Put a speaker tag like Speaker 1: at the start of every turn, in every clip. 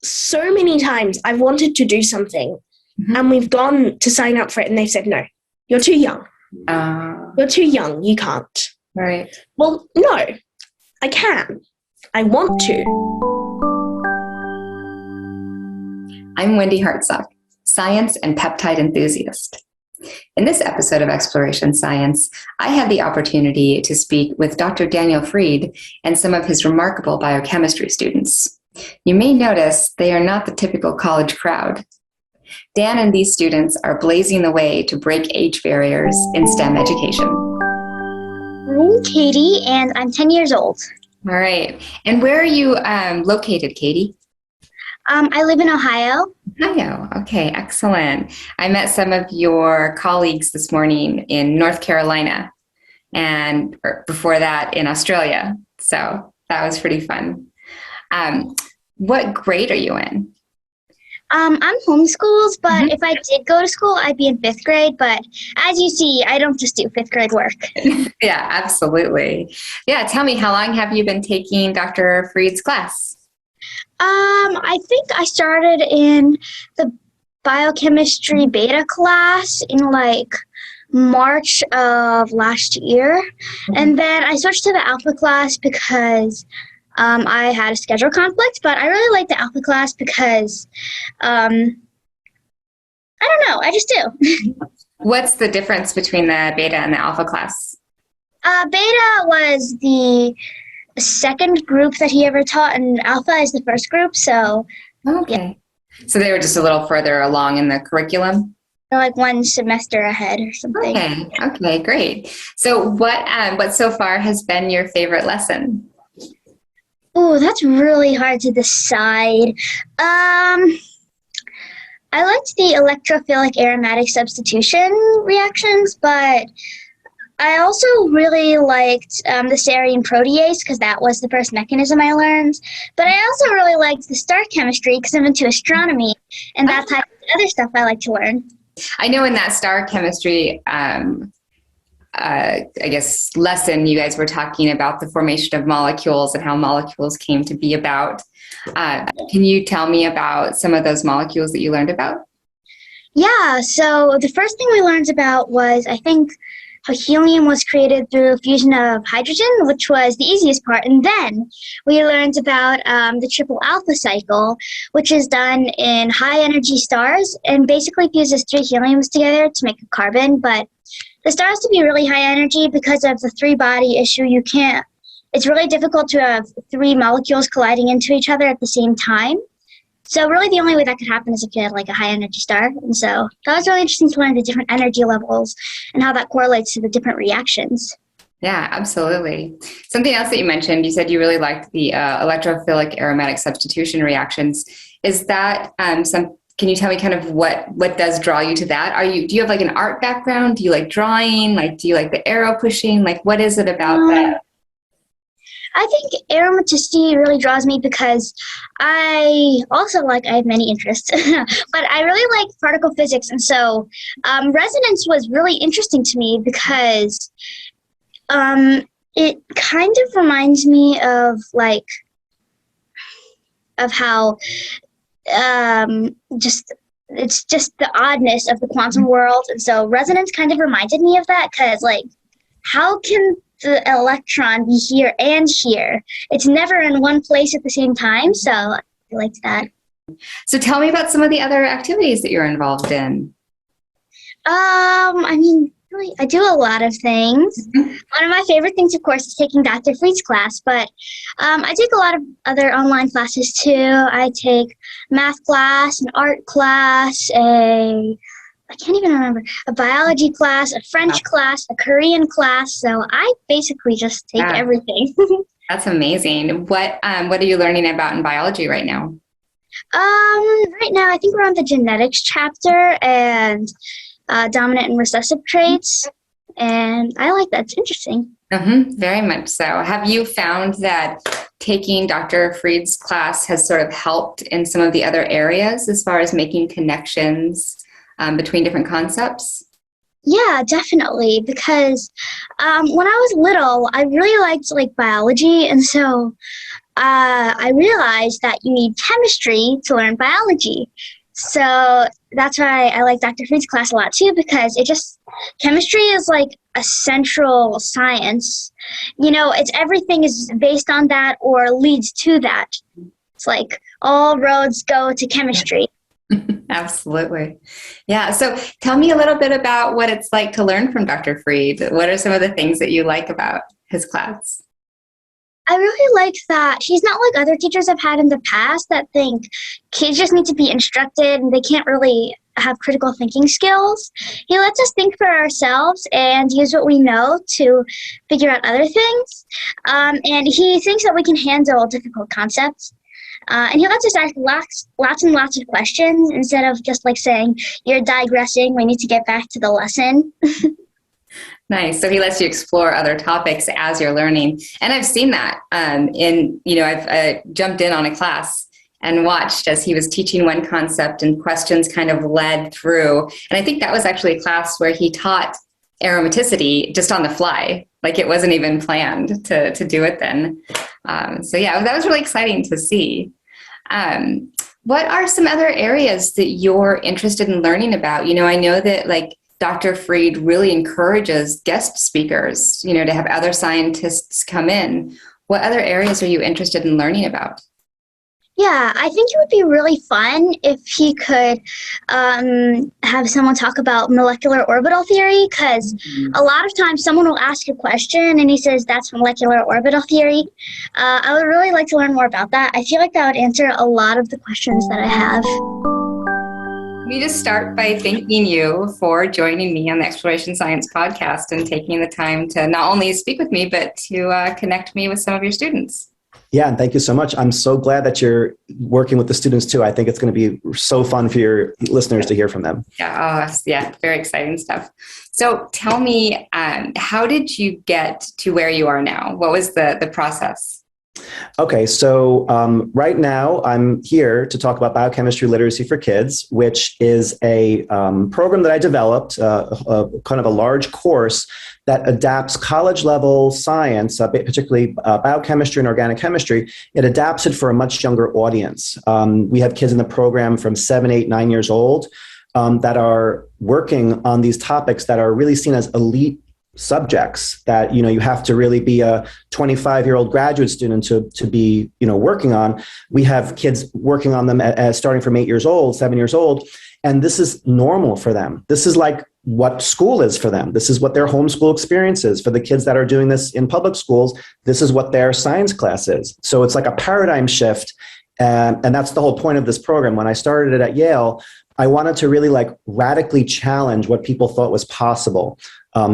Speaker 1: so many times I've wanted to do something and we've gone to sign up for it and they've said, no, you're too young. You're too young. You can't.
Speaker 2: Right.
Speaker 1: Well, no, I can. I want to.
Speaker 2: I'm Wendy Hartsock, science and peptide enthusiast. In this episode of Exploration Science, I had the opportunity to speak with Dr. Daniel Fried and some of his remarkable biochemistry students. You may notice they are not the typical college crowd. Dan and these students are blazing the way to break age barriers in STEM education.
Speaker 3: I'm Katie, and I'm 10 years old.
Speaker 2: All right. And where are you located, Katie?
Speaker 3: I live in Ohio.
Speaker 2: Ohio. Okay, excellent. I met some of your colleagues this morning in North Carolina and before that in Australia. So that was pretty fun. What grade are you in?
Speaker 3: I'm homeschooled, but if I did go to school, I'd be in 5th grade. But as you see, I don't just do 5th grade work.
Speaker 2: Yeah, absolutely. Yeah, tell me, how long have you been taking Dr. Fried's class?
Speaker 3: I think I started in the biochemistry beta class in March of last year. And then I switched to the alpha class because I had a schedule conflict, but I really like the alpha class because, I don't know, I just do.
Speaker 2: What's the difference between the beta and the alpha class?
Speaker 3: Beta was the second group that he ever taught, and alpha is the first group, so.
Speaker 2: Okay. Yeah. So they were just a little further along in the curriculum?
Speaker 3: They're like one semester ahead or something.
Speaker 2: Okay, great. So what so far has been your favorite lesson?
Speaker 3: Oh, that's really hard to decide. I liked the electrophilic aromatic substitution reactions, but I also really liked the serine protease because that was the first mechanism I learned. But I also really liked the star chemistry because I'm into astronomy, and that type of other stuff I like to learn.
Speaker 2: I know in that star chemistry lesson, you guys were talking about the formation of molecules and how molecules came to be about. Can you tell me about some of those molecules that you learned about?
Speaker 3: Yeah, so the first thing we learned about was, I think, how helium was created through fusion of hydrogen, which was the easiest part. And then we learned about the triple alpha cycle, which is done in high energy stars and basically fuses 3 heliums together to make a carbon. But the star has to be really high energy because of the 3-body issue. It's really difficult to have 3 molecules colliding into each other at the same time. So really the only way that could happen is if you had a high energy star. And so that was really interesting to learn the different energy levels and how that correlates to the different reactions.
Speaker 2: Yeah, absolutely. Something else that you mentioned, you said you really liked the electrophilic aromatic substitution reactions. Is that can you tell me kind of what does draw you to that? Do you have an art background? Do you like drawing? Do you like the arrow pushing? What is it about that?
Speaker 3: I think aromaticity really draws me because I have many interests, but I really like particle physics. And so resonance was really interesting to me because it kind of reminds me of how it's just the oddness of the quantum world. And so resonance kind of reminded me of that because how can the electron be here and here? It's never in one place at the same time, so I liked that.
Speaker 2: So tell me about some of the other activities that you're involved in.
Speaker 3: Really, I do a lot of things. One of my favorite things, of course, is taking Dr. Fried's class, but I take a lot of other online classes too. I take math class, an art class, I can't even remember, a biology class, a French class, a Korean class. So I basically just take everything.
Speaker 2: That's amazing. What are you learning about in biology right now?
Speaker 3: Right now, I think we're on the genetics chapter and dominant and recessive traits. And I like that. It's interesting.
Speaker 2: Very much so. Have you found that taking Dr. Fried's class has sort of helped in some of the other areas as far as making connections between different concepts?
Speaker 3: Yeah, definitely. Because when I was little, I really liked biology, and so I realized that you need chemistry to learn biology. So that's why I like Dr. Freed's class a lot too, because chemistry is like a central science. Everything is based on that or leads to that. It's like all roads go to chemistry.
Speaker 2: Absolutely. Yeah. So tell me a little bit about what it's like to learn from Dr. Freed. What are some of the things that you like about his class?
Speaker 3: I really like that he's not like other teachers I've had in the past that think kids just need to be instructed and they can't really have critical thinking skills. He lets us think for ourselves and use what we know to figure out other things. And he thinks that we can handle difficult concepts. And he lets us ask lots and lots of questions instead of just like saying, you're digressing, we need to get back to the lesson.
Speaker 2: Nice. So he lets you explore other topics as you're learning. And I've seen that I've jumped in on a class and watched as he was teaching one concept and questions kind of led through. And I think that was actually a class where he taught aromaticity just on the fly. Like it wasn't even planned to do it then. So yeah, that was really exciting to see. What are some other areas that you're interested in learning about? I know that like Dr. Freed really encourages guest speakers, to have other scientists come in. What other areas are you interested in learning about?
Speaker 3: Yeah, I think it would be really fun if he could have someone talk about molecular orbital theory, because a lot of times someone will ask a question and he says, that's molecular orbital theory. I would really like to learn more about that. I feel like that would answer a lot of the questions that I have.
Speaker 2: Let me just start by thanking you for joining me on the Exploration Science podcast and taking the time to not only speak with me, but to connect me with some of your students.
Speaker 4: Yeah, and thank you so much. I'm so glad that you're working with the students too. I think it's going to be so fun for your listeners to hear from them.
Speaker 2: Yeah, very exciting stuff. So tell me, how did you get to where you are now? What was the process?
Speaker 4: Okay, so right now I'm here to talk about Biochemistry Literacy for Kids, which is a program that I developed, kind of a large course that adapts college-level science, particularly biochemistry and organic chemistry. It adapts it for a much younger audience. We have kids in the program from 7, 8, 9 years old that are working on these topics that are really seen as elite subjects that you have to really be a 25-year-old graduate student to be working on. We have kids working on them as starting from 8 years old, 7 years old, and this is normal for them. This is like what school is for them. This is what their homeschool experience is. For the kids that are doing this in public schools, this is what their science class is. So it's like a paradigm shift, and that's the whole point of this program. When I started it at Yale, I wanted to really like radically challenge what people thought was possible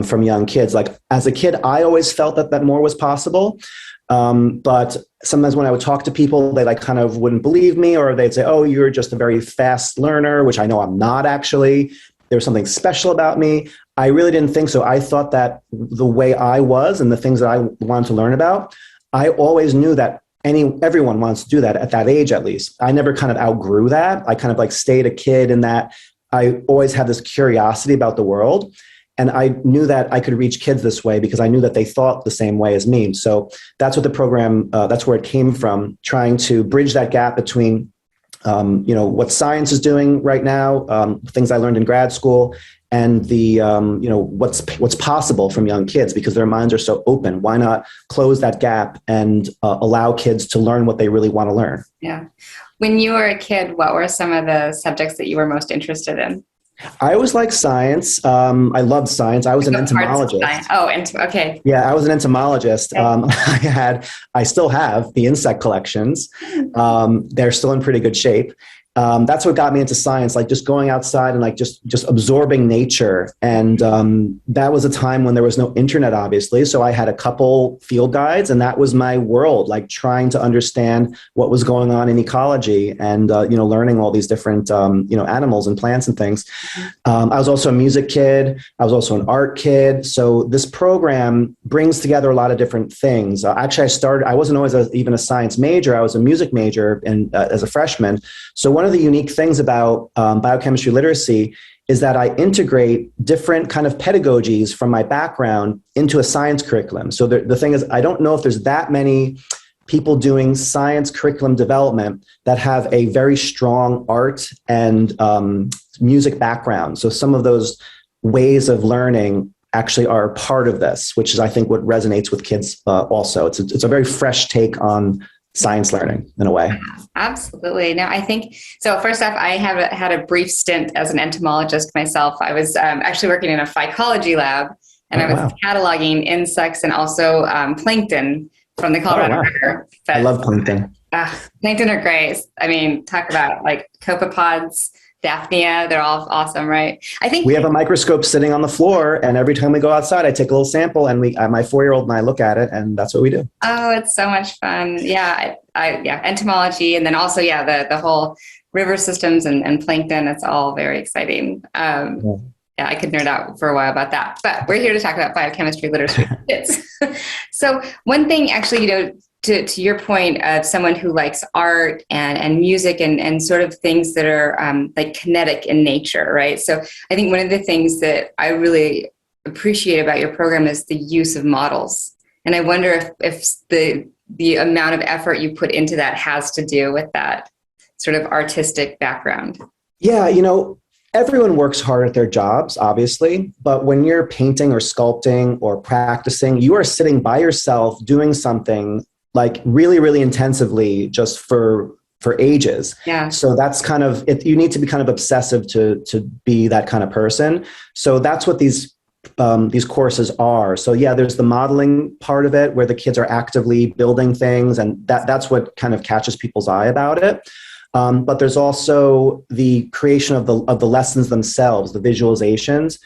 Speaker 4: from young kids. Like as a kid, I always felt that more was possible. But sometimes when I would talk to people, they like kind of wouldn't believe me, or they'd say, oh, you're just a very fast learner, which I know I'm not actually. There's something special about me. I really didn't think so. I thought that the way I was and the things that I wanted to learn about, I always knew that everyone wants to do that at that age, at least. I never kind of outgrew that. I kind of like stayed a kid in that I always had this curiosity about the world. And I knew that I could reach kids this way because I knew that they thought the same way as me. So that's what the program, that's where it came from, trying to bridge that gap between, what science is doing right now, things I learned in grad school, and the, what's possible from young kids, because their minds are so open. Why not close that gap and allow kids to learn what they really want to learn? Yeah.
Speaker 2: When you were a kid, what were some of the subjects that you were most interested in?
Speaker 4: I always liked science. I loved science. I was an entomologist.
Speaker 2: Okay.
Speaker 4: Yeah, I was an entomologist. Okay. I still have the insect collections. They're still in pretty good shape. That's what got me into science, like just going outside and like just absorbing nature. And that was a time when there was no internet, obviously. So I had a couple field guides, and that was my world, like trying to understand what was going on in ecology and, learning all these different, animals and plants and things. I was also a music kid. I was also an art kid. So this program brings together a lot of different things. Actually, I wasn't always even a science major. I was a music major as a freshman. So one of the unique things about biochemistry literacy is that I integrate different kind of pedagogies from my background into a science curriculum. So the thing is, I don't know if there's that many people doing science curriculum development that have a very strong art and music background. So some of those ways of learning actually are part of this, which is, I think, what resonates with kids also. It's a very fresh take on science learning in a way.
Speaker 2: Absolutely. No, I think, so first off, I have had a brief stint as an entomologist myself. I was actually working in a phycology lab, and I was cataloging insects and also plankton from the Colorado River. But,
Speaker 4: I love plankton.
Speaker 2: Plankton are great. I mean, talk about like copepods, Daphnia, they're all awesome, right? I think
Speaker 4: we have a microscope sitting on the floor, and every time we go outside, I take a little sample, and my 4-year-old and I look at it, and that's what we do.
Speaker 2: Oh, it's so much fun. Yeah, entomology, and then also, the whole river systems and plankton, it's all very exciting. I could nerd out for a while about that, but we're here to talk about biochemistry literacy for kids. So one thing actually, to your point of someone who likes art and music and sort of things that are like kinetic in nature, right? So I think one of the things that I really appreciate about your program is the use of models. And I wonder if the amount of effort you put into that has to do with that sort of artistic background.
Speaker 4: Yeah, everyone works hard at their jobs, obviously, but when you're painting or sculpting or practicing, you are sitting by yourself doing something like really, really intensively just for ages.
Speaker 2: Yeah.
Speaker 4: So that's kind of it. You need to be kind of obsessive to be that kind of person. So that's what these courses are. So yeah, there's the modeling part of it where the kids are actively building things, and that's what kind of catches people's eye about it. But there's also the creation of the lessons themselves, the visualizations.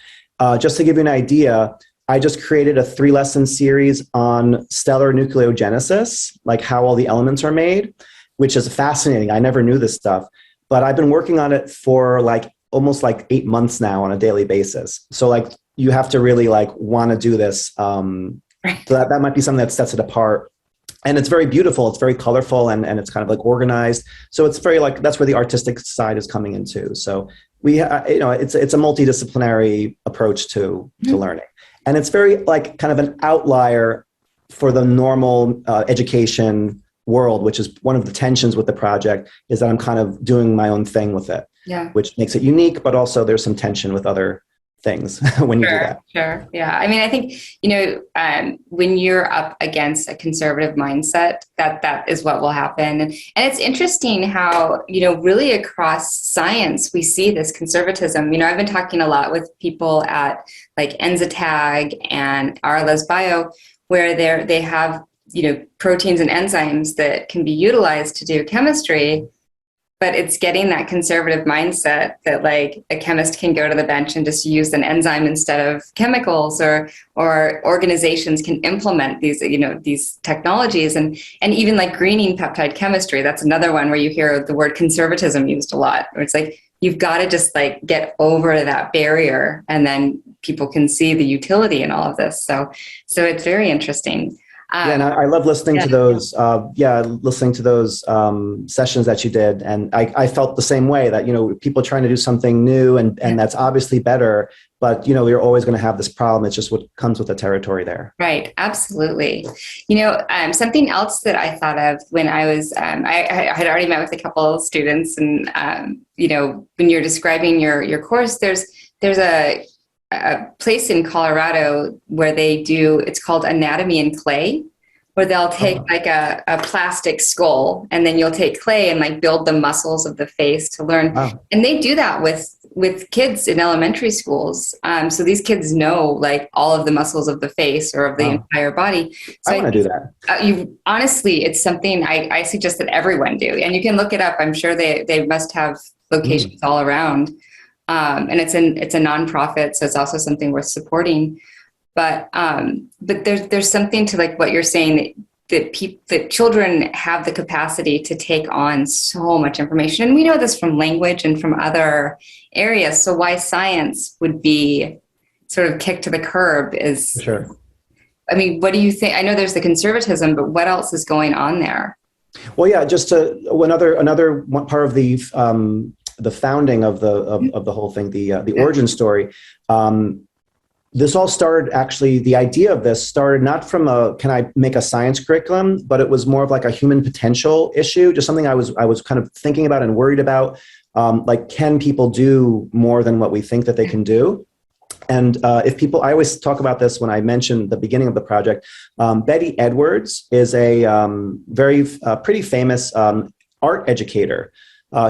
Speaker 4: Just to give you an idea, I just created a 3-lesson series on stellar nucleogenesis, like how all the elements are made, which is fascinating. I never knew this stuff, but I've been working on it for almost 8 months now on a daily basis. So you have to really want to do this. So that might be something that sets it apart. And it's very beautiful. It's very colorful, and it's kind of organized. So it's very that's where the artistic side is coming into. So we, it's a multidisciplinary approach to learning, and it's very kind of an outlier for the normal education world, which is one of the tensions with the project, is that I'm kind of doing my own thing with it, which makes it unique, but also there's some tension with other things when you do that.
Speaker 2: Sure. Yeah. I mean, I think, when you're up against a conservative mindset, that is what will happen. And it's interesting how, really across science, we see this conservatism. I've been talking a lot with people at Enzatag and RLS Bio, where they have, proteins and enzymes that can be utilized to do chemistry. But it's getting that conservative mindset that a chemist can go to the bench and just use an enzyme instead of chemicals, or organizations can implement these technologies, and even greening peptide chemistry. That's another one where you hear the word conservatism used a lot, where it's you've got to just get over that barrier, and then people can see the utility in all of this. So it's very interesting.
Speaker 4: And I love listening to those. Listening to those sessions that you did, and I felt the same way, that people trying to do something new, and that's obviously better. But you're always going to have this problem. It's just what comes with the territory there.
Speaker 2: Right. Absolutely. Something else that I thought of when I was, I had already met with a couple of students, and when you're describing your course, there's a place in Colorado where they do, it's called Anatomy in Clay, where they'll take a plastic skull, and then you'll take clay and build the muscles of the face to learn. Wow. And they do that with kids in elementary schools. So these kids know all of the muscles of the face or of the entire body. So
Speaker 4: I want to do that.
Speaker 2: Honestly, it's something I suggest that everyone do. And you can look it up. I'm sure they must have locations all around. And it's a nonprofit, so it's also something worth supporting. But there's something to what you're saying, that children have the capacity to take on so much information, and we know this from language and from other areas. So why science would be sort of kicked to the curb is
Speaker 4: sure.
Speaker 2: I mean, what do you think? I know there's the conservatism, but what else is going on there?
Speaker 4: Well, yeah, just another one part of the founding of the whole thing, the origin story. this all started, actually, the idea of this started not from can I make a science curriculum, but it was more of like a human potential issue, just something I was kind of thinking about and worried about. Like, can people do more than what we think that they can do? And if people, I always talk about this when I mention the beginning of the project. Betty Edwards is a pretty famous art educator.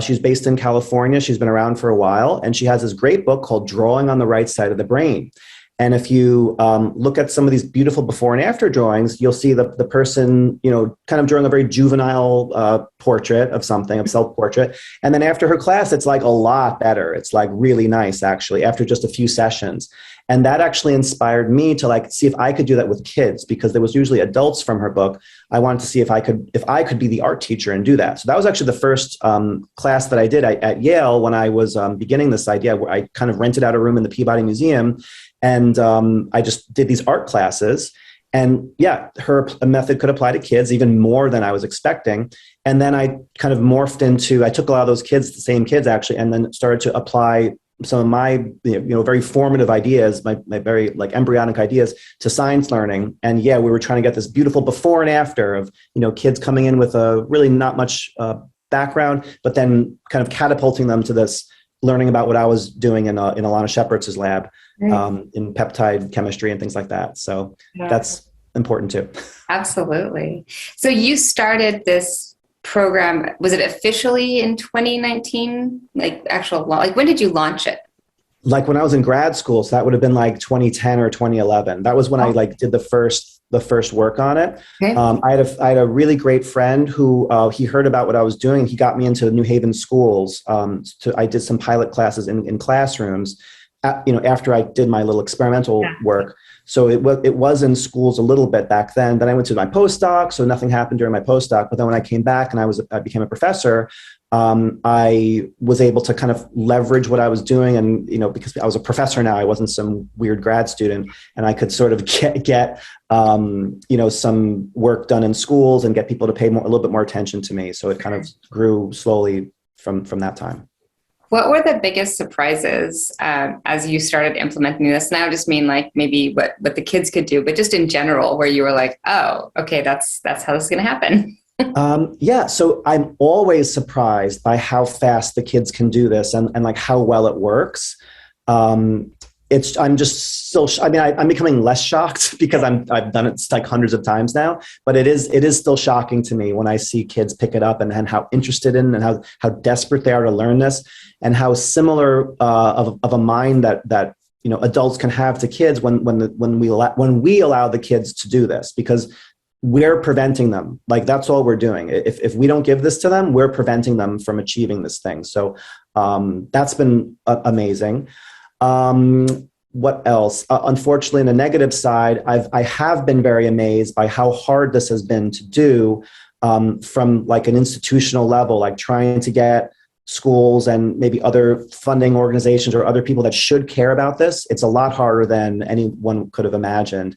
Speaker 4: She's based in California. She's been around for a while, and she has this great book called Drawing on the Right Side of the Brain. And if you look at some of these beautiful before and after drawings, you'll see the person, kind of drawing a very juvenile portrait of something, of self-portrait. And then after her class, it's like a lot better. It's like really nice, actually, after just a few sessions. And that actually inspired me to like see if I could do that with kids, because there was usually adults from her book. I wanted to see if I could be the art teacher and do that. So that was actually the first class that I did at Yale when I was beginning this idea, where I kind of rented out a room in the Peabody Museum. And I just did these art classes. And yeah, her method could apply to kids even more than I was expecting. And then I kind of morphed into, I took a lot of those kids, the same kids actually, and then started to apply some of my very formative ideas, my very like embryonic ideas to science learning. And yeah, we were trying to get this beautiful before and after of kids coming in with a really not much background, but then kind of catapulting them to this learning about what I was doing in Alana Shepherd's lab, in peptide chemistry and things like that. So that's important too.
Speaker 2: Absolutely. So you started this program, was it officially in 2019? Like when did you launch it?
Speaker 4: Like when I was in grad school, so that would have been like 2010 or 2011. That was when I like did the first work on it. Okay. I had a really great friend who he heard about what I was doing. He got me into New Haven schools. I did some pilot classes in classrooms, after I did my little experimental work. So it was in schools a little bit back then. Then I went to my postdoc, so nothing happened during my postdoc. But then when I came back and I became a professor, I was able to kind of leverage what I was doing, and because I was a professor now, I wasn't some weird grad student, and I could sort of get some work done in schools and get people to pay a little bit more attention to me. So it kind of grew slowly from that time.
Speaker 2: What were the biggest surprises as you started implementing this? And I just mean like maybe what the kids could do, but just in general, where you were like, oh, okay, that's how this is going to happen.
Speaker 4: So I'm always surprised by how fast the kids can do this and like how well it works. I'm just still, I'm becoming less shocked because I've done it like hundreds of times now, but it is still shocking to me when I see kids pick it up and how interested in and how desperate they are to learn this, and how similar of a mind that adults can have to kids when we allow the kids to do this, because we're preventing them. Like, that's all we're doing. If we don't give this to them, we're preventing them from achieving this thing. So that's been amazing. What else? Unfortunately, on the negative side, I have been very amazed by how hard this has been to do from like an institutional level, like trying to get schools and maybe other funding organizations or other people that should care about this. It's a lot harder than anyone could have imagined.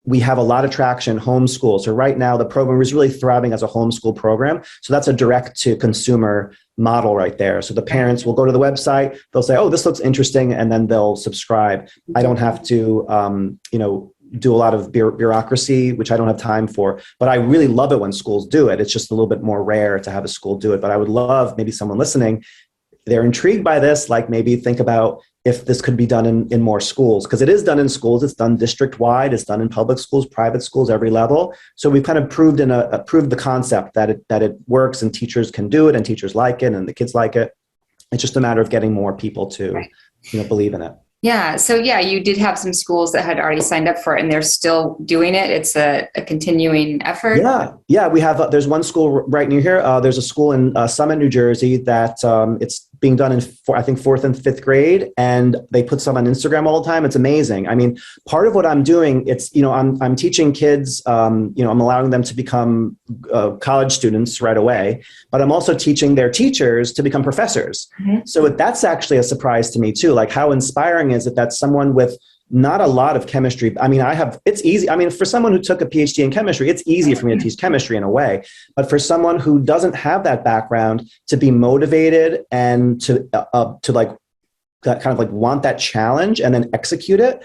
Speaker 4: We have a lot of traction in homeschool. So right now, the program is really thriving as a homeschool program. So that's a direct-to-consumer model right there. So the parents will go to the website, they'll say, oh, this looks interesting, and then they'll subscribe. I don't have to, do a lot of bureaucracy, which I don't have time for. But I really love it when schools do it. It's just a little bit more rare to have a school do it. But I would love maybe someone listening, they're intrigued by this, like maybe think about if this could be done in more schools, because it is done in schools. It's done district-wide. It's done in public schools, private schools, every level. So we've kind of proved the concept that it works, and teachers can do it, and teachers like it, and the kids like it. It's just a matter of getting more people to, believe in it.
Speaker 2: Yeah. So yeah, you did have some schools that had already signed up for it, and they're still doing it. It's a continuing effort.
Speaker 4: Yeah. We have, there's one school right near here. There's a school in Summit, New Jersey that it's being done in, I think, 4th and 5th grade. And they put some on Instagram all the time. It's amazing. I mean, part of what I'm doing, it's, I'm teaching kids, I'm allowing them to become college students right away, but I'm also teaching their teachers to become professors. Mm-hmm. So that's actually a surprise to me too. Like, how inspiring is it that someone with not a lot of chemistry, it's easy. I mean, for someone who took a PhD in chemistry, it's easy for me to teach chemistry in a way, but for someone who doesn't have that background, to be motivated and to like kind of like want that challenge and then execute it,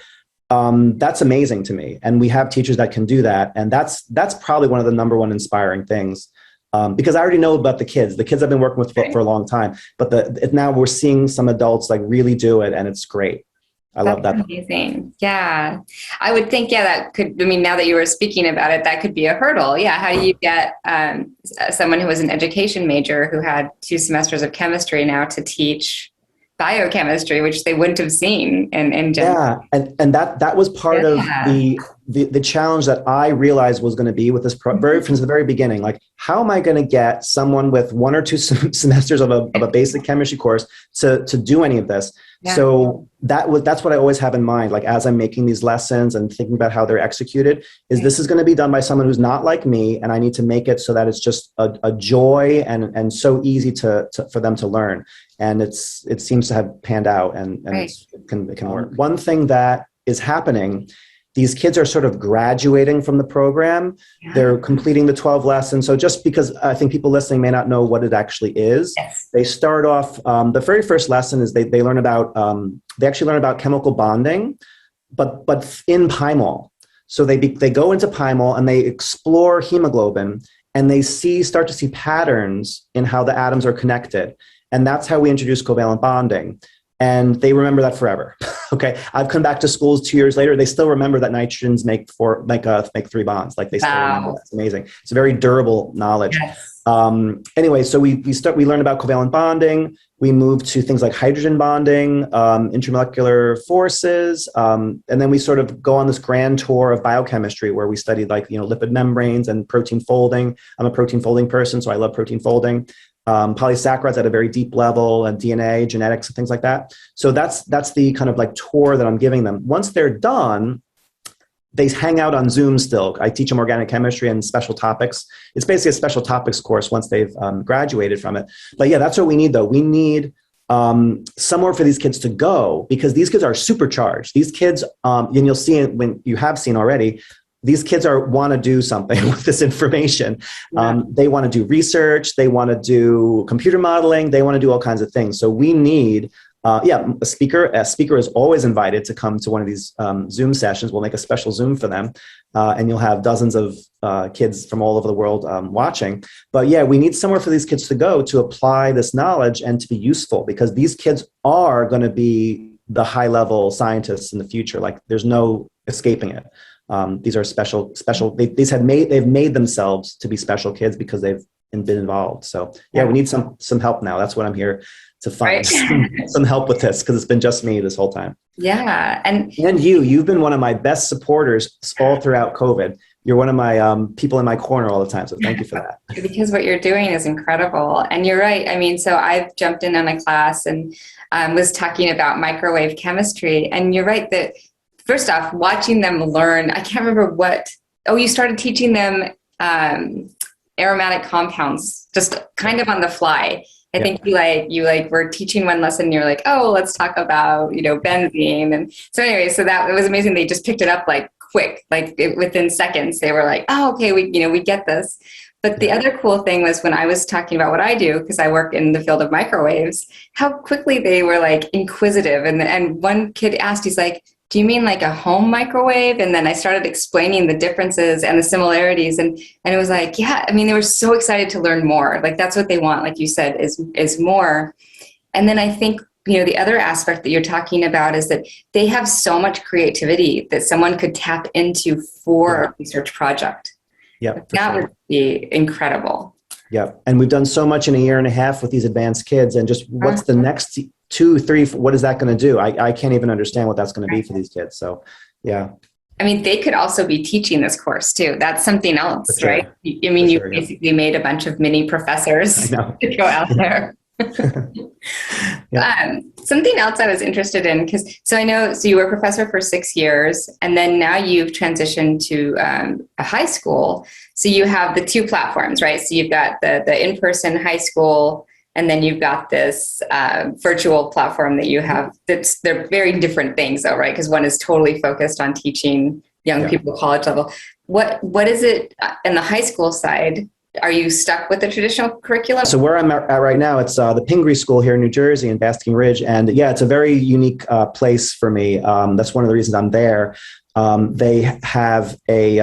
Speaker 4: that's amazing to me. And we have teachers that can do that. And that's probably one of the number one inspiring things. Because I already know about the kids. The kids I've been working with for a long time, but now we're seeing some adults like really do it, and it's great. I love that.
Speaker 2: Amazing. Yeah. I would think, that could, I mean, now that you were speaking about it, that could be a hurdle. Yeah. How do you get someone who was an education major who had 2 semesters of chemistry now to teach biochemistry, which they wouldn't have seen in general?
Speaker 4: Yeah. And that was part of the challenge that I realized was going to be with this from the very beginning. Like, how am I going to get someone with 1 or 2 semesters of a basic chemistry course to do any of this? Yeah. So that's what I always have in mind. Like, as I'm making these lessons and thinking about how they're executed, is this is going to be done by someone who's not like me, and I need to make it so that it's just a joy and so easy for them to learn. And it seems to have panned out, and it can work. One thing that is happening, these kids are sort of graduating from the program. Yeah. They're completing the 12 lessons. So just because I think people listening may not know what it actually is, they start off, the very first lesson is they learn about, they actually learn about chemical bonding, but in Pymol. So they go into Pymol and they explore hemoglobin, and they start to see patterns in how the atoms are connected. And that's how we introduce covalent bonding. And they remember that forever. Okay, I've come back to schools 2 years later. They still remember that nitrogens make 3 bonds. Like, they still remember. That's amazing. It's a very durable knowledge. Yes. Anyway, so we learn about covalent bonding. We move to things like hydrogen bonding, intermolecular forces, and then we sort of go on this grand tour of biochemistry where we studied lipid membranes and protein folding. I'm a protein folding person, so I love protein folding. Polysaccharides at a very deep level, and DNA, genetics, and things like that. So that's the kind of like tour that I'm giving them. Once they're done, they hang out on Zoom still. I teach them organic chemistry and special topics. It's basically a special topics course once they've graduated from it. But yeah, that's what we need though. We need somewhere for these kids to go, because these kids are supercharged. These kids, and you'll see it when you have seen already, these kids want to do something with this information. They want to do research. They want to do computer modeling. They want to do all kinds of things. So we need, a speaker. A speaker is always invited to come to one of these Zoom sessions. We'll make a special Zoom for them, and you'll have dozens of kids from all over the world watching. But yeah, we need somewhere for these kids to go to apply this knowledge and to be useful, because these kids are going to be the high-level scientists in the future. Like, there's no escaping it. These are special. They've made themselves to be special kids because they've been involved. So yeah, we need some help now. That's what I'm here to find. Some help with this, because it's been just me this whole time.
Speaker 2: Yeah, and
Speaker 4: you've been one of my best supporters all throughout COVID. You're one of my people in my corner all the time. So thank you for that.
Speaker 2: Because what you're doing is incredible. And you're right. I mean, so I've jumped in on a class and was talking about microwave chemistry. And you're right that, first off, watching them learn, I can't remember you started teaching them aromatic compounds, just kind of on the fly. I think you were teaching one lesson and you're like, oh, let's talk about, benzene. And so anyway, so that it was amazing. They just picked it up like quick, within seconds. They were like, oh, okay, we get this. But the other cool thing was when I was talking about what I do, because I work in the field of microwaves, how quickly they were like inquisitive. And one kid asked, he's like, do you mean like a home microwave? And then I started explaining the differences and the similarities. And it was like, yeah, I mean, they were so excited to learn more. Like, that's what they want, like you said, is more. And then I think, the other aspect that you're talking about is that they have so much creativity that someone could tap into for a research project.
Speaker 4: Yeah,
Speaker 2: that would be incredible.
Speaker 4: Yeah. And we've done so much in a year and a half with these advanced kids, and just what's the next 2, 3, what is that going to do? I can't even understand what that's going to be for these kids. So, yeah.
Speaker 2: I mean, they could also be teaching this course too. That's something else, right? I mean, you basically made a bunch of mini professors to go out there. Something else I was interested in, so I know, so you were a professor for 6 years, and then now you've transitioned to a high school. So you have the 2 platforms, right? So you've got the in-person high school, and then you've got this virtual platform that you have. They're very different things though, right? Because one is totally focused on teaching young people college level. What is it in the high school side? are you stuck with the traditional curriculum?
Speaker 4: So where I'm at right now, it's the Pingree School here in New Jersey in Basking Ridge. And yeah, it's a very unique place for me. That's one of the reasons I'm there. They have a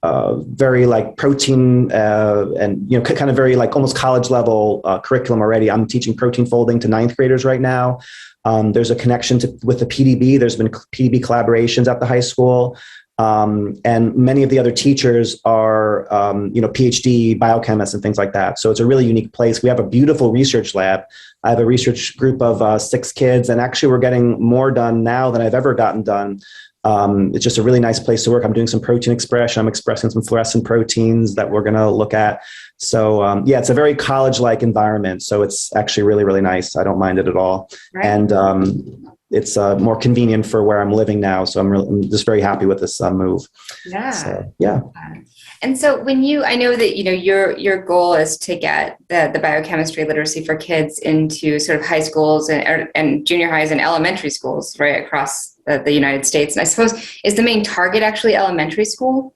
Speaker 4: very like protein and, you know, kind of very like almost college level curriculum already. I'm teaching protein folding to 9th graders right now. There's a connection with the PDB. There's been PDB collaborations at the high school. And many of the other teachers are, PhD biochemists and things like that. So it's a really unique place. We have a beautiful research lab. I have a research group of 6 kids, and actually we're getting more done now than I've ever gotten done. It's just a really nice place to work. I'm doing some protein expression. I'm expressing some fluorescent proteins that we're going to look at. So it's a very college-like environment. So it's actually really, really nice. I don't mind it at all. Right. And it's more convenient for where I'm living now. So I'm just very happy with this move.
Speaker 2: Yeah.
Speaker 4: So, yeah.
Speaker 2: And so I know that, your goal is to get the biochemistry literacy for kids into sort of high schools and junior highs and elementary schools right across the United States. And I suppose, is the main target actually elementary school?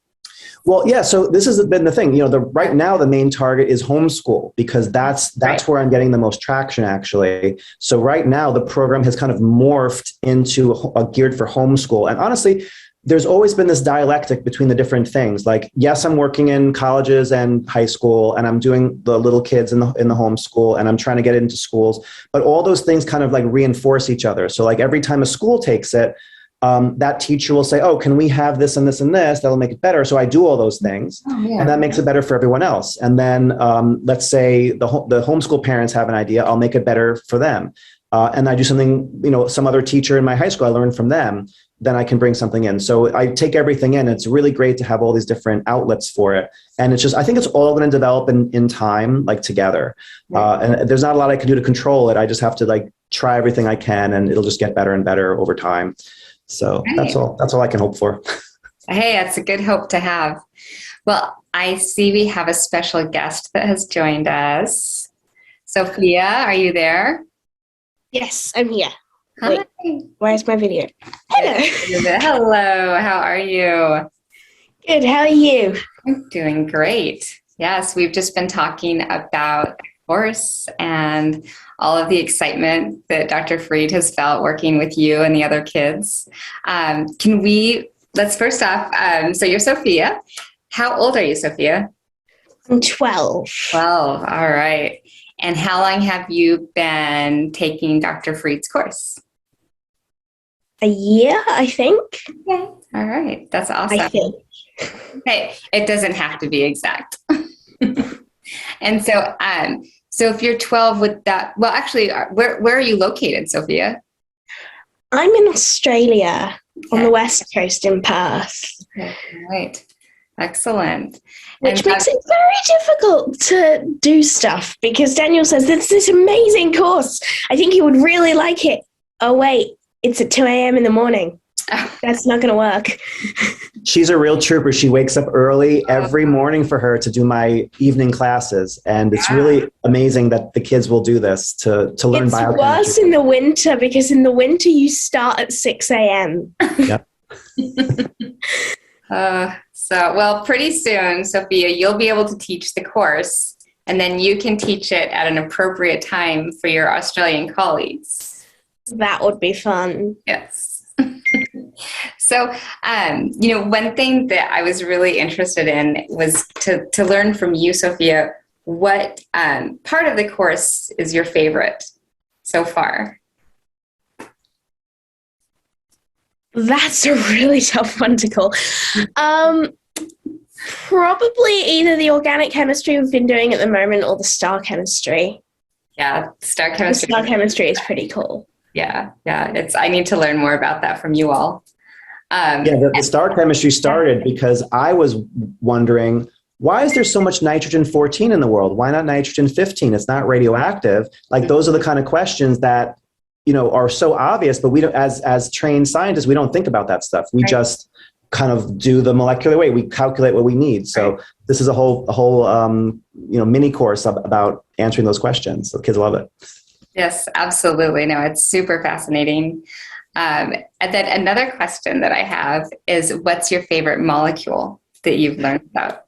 Speaker 4: Well, yeah. So this has been the thing. Right now the main target is homeschool because that's right. Where I'm getting the most traction, actually. So right now the program has kind of morphed into geared for homeschool. And honestly, there's always been this dialectic between the different things. Like, yes, I'm working in colleges and high school, and I'm doing the little kids in the homeschool, and I'm trying to get into schools. But all those things kind of like reinforce each other. So like every time a school takes it, that teacher will say, oh, can we have this and this and this? That'll make it better. So I do all those things, and that makes it better for everyone else. And then let's say the homeschool parents have an idea, I'll make it better for them. And I do something, some other teacher in my high school, I learned from them, then I can bring something in. So I take everything in. It's really great to have all these different outlets for it. And it's just, I think it's all going to develop in time, like together. And there's not a lot I can do to control it. I just have to like try everything I can, and it'll just get better and better over time. So that's all I can hope for.
Speaker 2: Hey, that's a good hope to have. Well, I see we have a special guest that has joined us. Sophia, are you there?
Speaker 1: Yes, I'm here.
Speaker 2: Hi.
Speaker 1: Wait, where's my video? Hello.
Speaker 2: Hello, how are you?
Speaker 1: Good, how are you?
Speaker 2: I'm doing great. Yes, we've just been talking about the course and all of the excitement that Dr. Freed has felt working with you and the other kids. Let's first off, so you're Sophia. How old are you, Sophia?
Speaker 1: I'm 12.
Speaker 2: 12, all right. And how long have you been taking Dr. Freed's course?
Speaker 1: A year, I think.
Speaker 2: Okay. All right. That's awesome.
Speaker 1: I think.
Speaker 2: Okay. It doesn't have to be exact. And so if you're 12 with that, well, actually, where are you located, Sophia?
Speaker 1: I'm in Australia, on the west coast in Perth.
Speaker 2: Okay. Right. Excellent.
Speaker 1: Which makes it very difficult to do stuff because Daniel says, it's this amazing course. I think you would really like it. Oh, wait, it's at 2 a.m. in the morning. That's not going to work.
Speaker 4: She's a real trooper. She wakes up early every morning for her to do my evening classes. And it's really amazing that the kids will do this to learn biochemistry. It's
Speaker 1: worse in the winter because in the winter you start at 6 a.m.
Speaker 4: Yep.
Speaker 2: Well, pretty soon, Sophia, you'll be able to teach the course, and then you can teach it at an appropriate time for your Australian colleagues.
Speaker 1: That would be fun.
Speaker 2: Yes. So, one thing that I was really interested in was to learn from you, Sophia, what part of the course is your favorite so far?
Speaker 1: That's a really tough one to call. Probably either the organic chemistry we've been doing at the moment or the star chemistry.
Speaker 2: Yeah, star chemistry.
Speaker 1: The star chemistry is pretty cool.
Speaker 2: Yeah. I need to learn more about that from you all.
Speaker 4: The star chemistry started because I was wondering, why is there so much nitrogen-14 in the world? Why not nitrogen-15? It's not radioactive. Like those are the kind of questions that are so obvious, but we don't, as trained scientists, we don't think about that stuff. We just kind of do the molecular weight. We calculate what we need. So this is a whole mini course about answering those questions. So kids love it.
Speaker 2: Yes, absolutely. No, it's super fascinating. And then another question that I have is, what's your favorite molecule that you've learned about?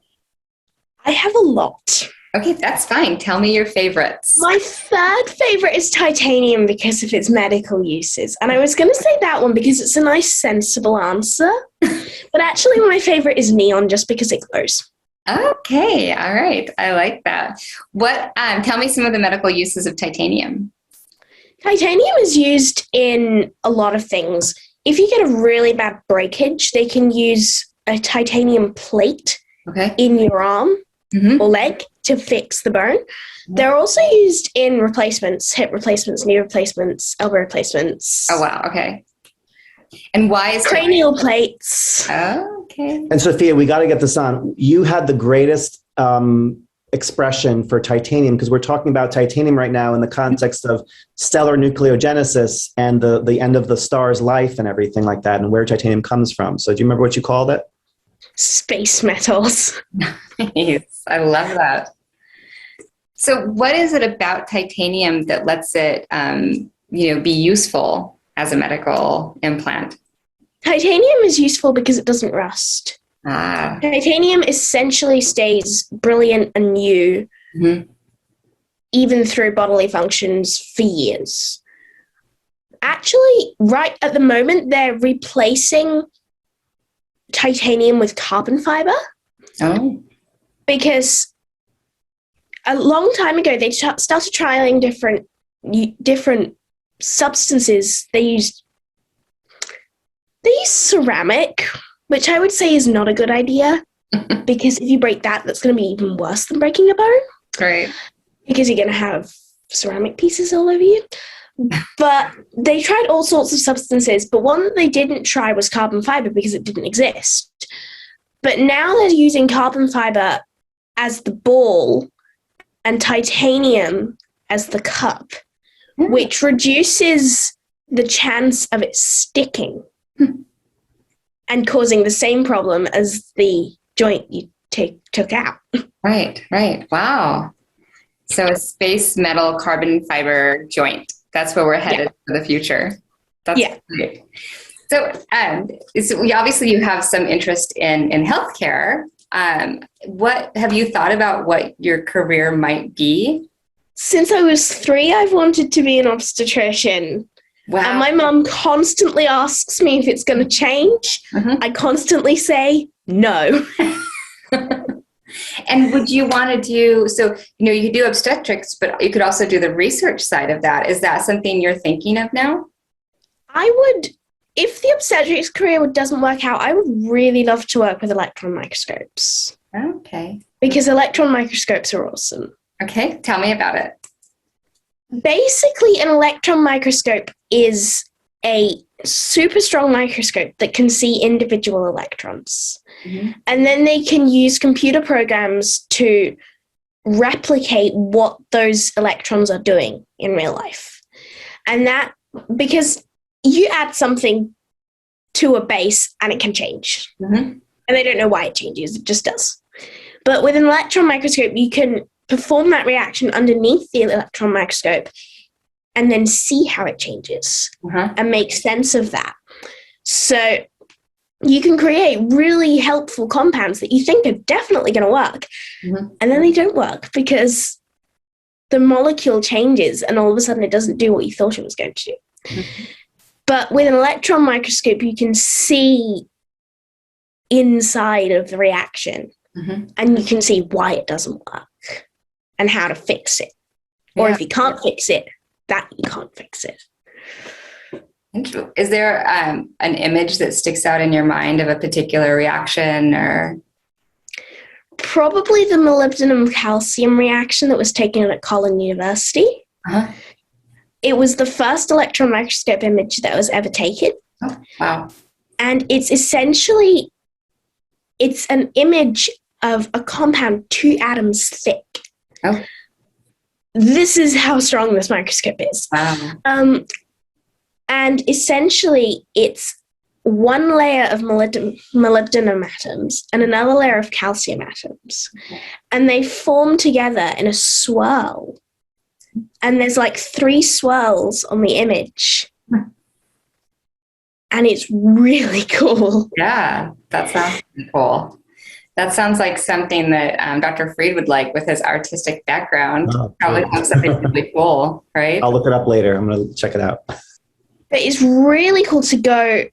Speaker 1: I have a lot.
Speaker 2: Okay, that's fine. Tell me your favorites.
Speaker 1: My third favorite is titanium because of its medical uses. And I was going to say that one because it's a nice, sensible answer. But actually, my favorite is neon just because it glows.
Speaker 2: Okay, all right. I like that. What? Tell me some of the medical uses of titanium.
Speaker 1: Titanium is used in a lot of things. If you get a really bad breakage, they can use a titanium plate in your arm or leg to fix the bone. They're also used in replacements, hip replacements, knee replacements, elbow replacements.
Speaker 2: Oh, wow. Okay. And why is
Speaker 1: cranial plates?
Speaker 2: Oh, okay.
Speaker 4: And Sophia, we got to get this on. You had the greatest expression for titanium because we're talking about titanium right now in the context of stellar nucleogenesis and the end of the star's life and everything like that, and where titanium comes from. So do you remember what you called it?
Speaker 1: Space metals.
Speaker 2: Nice. I love that. So what is it about titanium that lets it be useful as a medical implant?
Speaker 1: Titanium is useful because it doesn't rust. Titanium essentially stays brilliant and new, even through bodily functions for years. Actually, right at the moment, they're replacing titanium with carbon fiber.
Speaker 2: Oh.
Speaker 1: Because a long time ago, they started trialing different substances. They used ceramic, which I would say is not a good idea because if you break that, that's going to be even worse than breaking a bone.
Speaker 2: Right.
Speaker 1: Because you're going to have ceramic pieces all over you. But they tried all sorts of substances, but one that they didn't try was carbon fiber because it didn't exist. But now they're using carbon fiber as the ball and titanium as the cup, which reduces the chance of it sticking and causing the same problem as the joint you took out.
Speaker 2: Right. Wow. So a space metal carbon fiber joint. That's where we're headed for the future. That's great. So, obviously you have some interest in healthcare. What have you thought about what your career might be?
Speaker 1: Since I was 3, I've wanted to be an obstetrician.
Speaker 2: Wow.
Speaker 1: And my mum constantly asks me if it's going to change. I constantly say no.
Speaker 2: And would you want to do, you could do obstetrics, but you could also do the research side of that. Is that something you're thinking of now?
Speaker 1: I would, if the obstetrics career doesn't work out, I would really love to work with electron microscopes.
Speaker 2: Okay.
Speaker 1: Because electron microscopes are awesome.
Speaker 2: Okay, tell me about it.
Speaker 1: Basically, an electron microscope is a super strong microscope that can see individual electrons. And then they can use computer programs to replicate what those electrons are doing in real life. And that, because you add something to a base and it can change. And they don't know why it changes, it just does. But with an electron microscope, you can perform that reaction underneath the electron microscope and then see how it changes and make sense of that. So you can create really helpful compounds that you think are definitely going to work, and then they don't work because the molecule changes and all of a sudden it doesn't do what you thought it was going to do. But with an electron microscope, you can see inside of the reaction and you can see why it doesn't work and how to fix it. Or if you can't fix it, that you can't fix it.
Speaker 2: Is there an image that sticks out in your mind of a particular reaction or?
Speaker 1: Probably the molybdenum calcium reaction that was taken at Carolyn University. It was the first electron microscope image that was ever taken.
Speaker 2: Oh, wow.
Speaker 1: And it's essentially, it's an image of a compound 2 atoms thick.
Speaker 2: Oh.
Speaker 1: This is how strong this microscope is.
Speaker 2: Wow.
Speaker 1: And essentially, it's one layer of molybdenum atoms and another layer of calcium atoms. And they form together in a swirl. And there's like 3 swirls on the image. And it's really cool.
Speaker 2: Yeah, that sounds cool. That sounds like something that Dr. Freed would like with his artistic background.
Speaker 4: Oh,
Speaker 2: Probably
Speaker 4: cool.
Speaker 2: have something really cool, right?
Speaker 4: I'll look it up later. I'm going to check it out.
Speaker 1: But it's really cool to go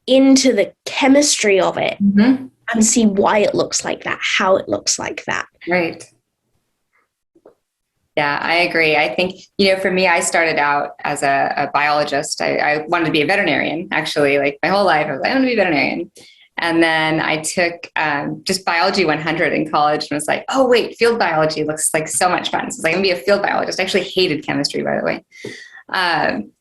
Speaker 1: into the chemistry of it
Speaker 2: Mm-hmm.
Speaker 1: and see why it looks like that, how it looks like that.
Speaker 2: Right. Yeah, I agree. I think, for me, I started out as a biologist. I wanted to be a veterinarian, actually. Like my whole life, I was like, I want to be a veterinarian. And then I took just Biology 100 in college and was like, oh, wait, field biology looks like so much fun. So I was like, I'm going to be a field biologist. I actually hated chemistry, by the way.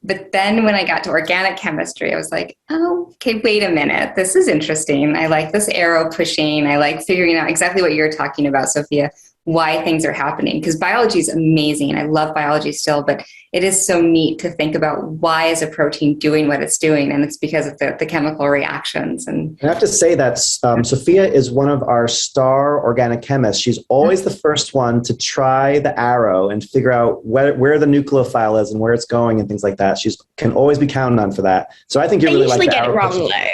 Speaker 2: But then when I got to organic chemistry, I was like, oh, okay, wait a minute. This is interesting. I like this arrow pushing. I like figuring out exactly what you're talking about, Sophia, why things are happening. Because biology is amazing. I love biology still, but it is so neat to think about why is a protein doing what it's doing. And it's because of the chemical reactions. And
Speaker 4: I have to say that Sophia is one of our star organic chemists. She's always the first one to try the arrow and figure out where the nucleophile is and where it's going and things like that. She can always be counted on for that. So I think you really like the arrow. I usually get it wrong, though.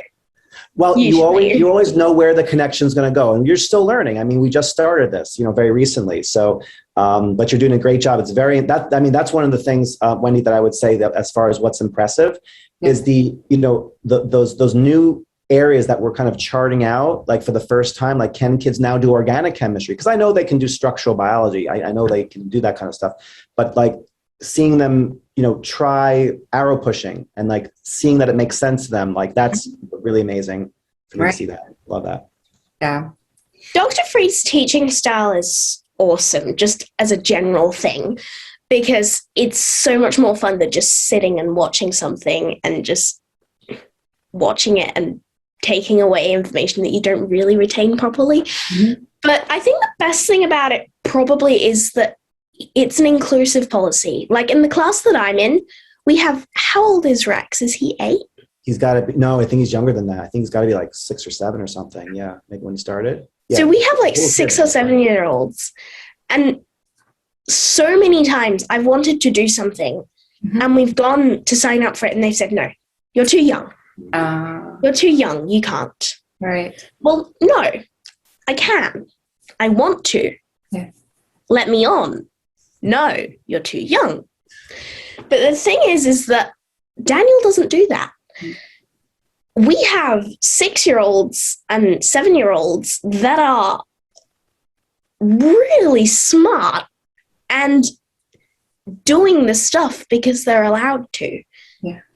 Speaker 4: Well, you always know where the connection is going to go, and you're still learning. I mean, we just started this, very recently. So, but you're doing a great job. It's that's one of the things, Wendy, that I would say that as far as what's impressive is those new areas that we're kind of charting out, like for the first time. Like, can kids now do organic chemistry? Because I know they can do structural biology. I know they can do that kind of stuff, but like seeing them, try arrow pushing and like seeing that it makes sense to them, like that's really amazing for me to see that. Love that.
Speaker 2: Yeah.
Speaker 1: Dr. Freed's teaching style is awesome, just as a general thing, because it's so much more fun than just sitting and watching something and just watching it and taking away information that you don't really retain properly. Mm-hmm. But I think the best thing about it probably is that it's an inclusive policy. Like in the class that I'm in, we have, how old is Rex? Is he 8?
Speaker 4: He's got to be, no, I think he's younger than that. I think he's got to be like 6 or 7 or something. Yeah, maybe when he started. Yeah.
Speaker 1: So we have like 6 or 7-year-olds. And so many times I've wanted to do something and we've gone to sign up for it and they've said, no, you're too young. You're too young. You can't.
Speaker 2: Right.
Speaker 1: Well, no, I can. I want to.
Speaker 2: Yeah. Let
Speaker 1: me on. No, you're too young. But the thing is that Daniel doesn't do that. We have 6-year-olds and 7-year-olds that are really smart and doing the stuff because they're allowed to,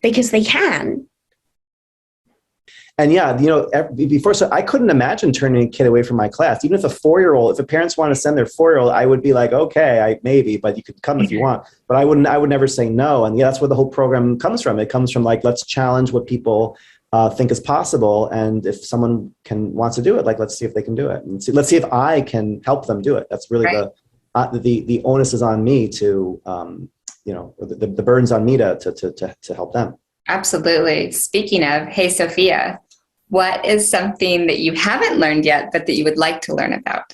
Speaker 1: because they can.
Speaker 4: And yeah, before, so I couldn't imagine turning a kid away from my class. Even if if parents want to send their 4-year-old, I would be like, okay, maybe, but you could come if you want. But I would never say no. And yeah, that's where the whole program comes from. It comes from like, let's challenge what people think is possible. And if someone wants to do it, like, let's see if they can do it. And let's see if I can help them do it. That's really the onus is on me to, the burden's on me to help them.
Speaker 2: Absolutely. Speaking of, hey, Sophia, what is something that you haven't learned yet, but that you would like to learn about?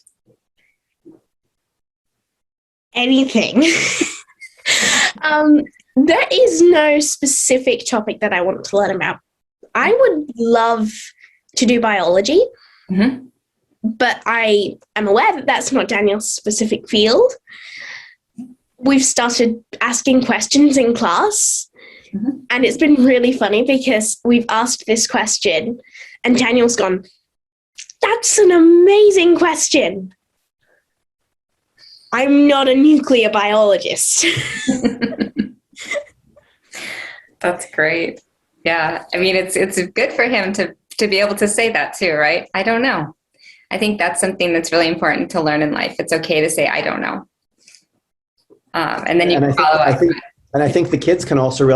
Speaker 1: Anything. There is no specific topic that I want to learn about. I would love to do biology, but I am aware that that's not Daniel's specific field. We've started asking questions in class. And it's been really funny because we've asked this question and Daniel's gone, that's an amazing question. I'm not a nuclear biologist.
Speaker 2: That's great. Yeah. I mean, it's good for him to be able to say that too, right? I don't know. I think that's something that's really important to learn in life. It's okay to say, I don't know. And then you can follow up.
Speaker 4: And I think the kids can also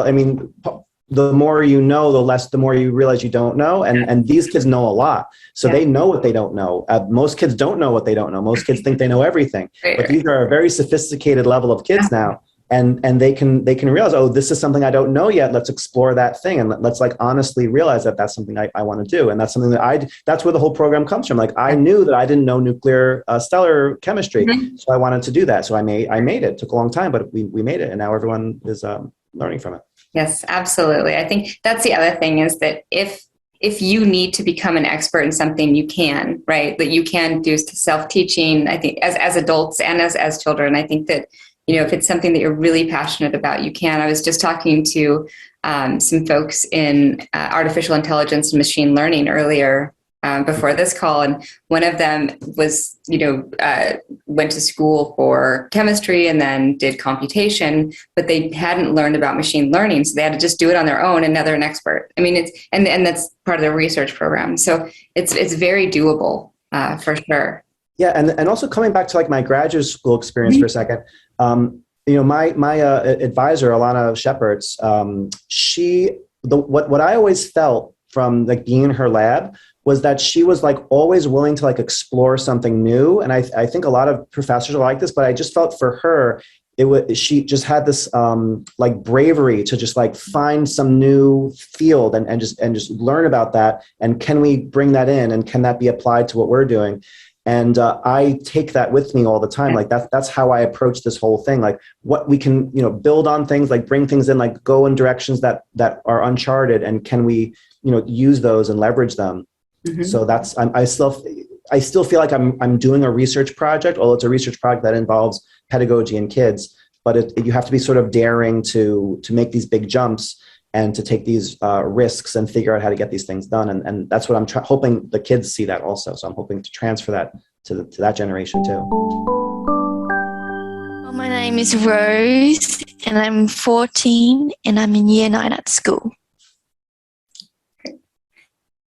Speaker 4: the more you know, the more you realize you don't know. And these kids know a lot. So they know what they don't know. Most kids don't know what they don't know. Most kids think they know everything. But these are a very sophisticated level of kids now. And they can realize, oh, this is something I don't know yet. Let's explore that thing. And let's like honestly realize that that's something I want to do. And that's something that's where the whole program comes from. Like I knew that I didn't know nuclear stellar chemistry. So I wanted to do that. So I made it. It took a long time, but we made it. And now everyone is learning from it.
Speaker 2: Yes, absolutely. I think that's the other thing is that if if you need to become an expert in something, you can, right? That you can do self-teaching, I think, as adults and as children. I think that, if it's something that you're really passionate about, you can. I was just talking to some folks in artificial intelligence and machine learning earlier before this call. And one of them was, went to school for chemistry and then did computation, but they hadn't learned about machine learning. So they had to just do it on their own. And now they're an expert. I mean, and that's part of their research program. So it's very doable for sure.
Speaker 4: Yeah. And also coming back to like my graduate school experience for a second, my advisor, Alana Shepherds, what I always felt from like being in her lab was that she was like always willing to like explore something new. And I think a lot of professors are like this, but I just felt for her, she just had this like bravery to just like find some new field and just learn about that. And can we bring that in? And can that be applied to what we're doing? And I take that with me all the time. Like that's how I approach this whole thing. Like what we can, build on things, like bring things in, like go in directions that are uncharted. And can we, use those and leverage them? Mm-hmm. So I still feel like I'm doing a research project, although it's a research project that involves pedagogy and kids, but you have to be sort of daring to make these big jumps and to take these risks and figure out how to get these things done. And that's what I'm hoping the kids see that also. So I'm hoping to transfer that to that generation too.
Speaker 5: Well, my name is Rose and I'm 14 and I'm in year 9 at school.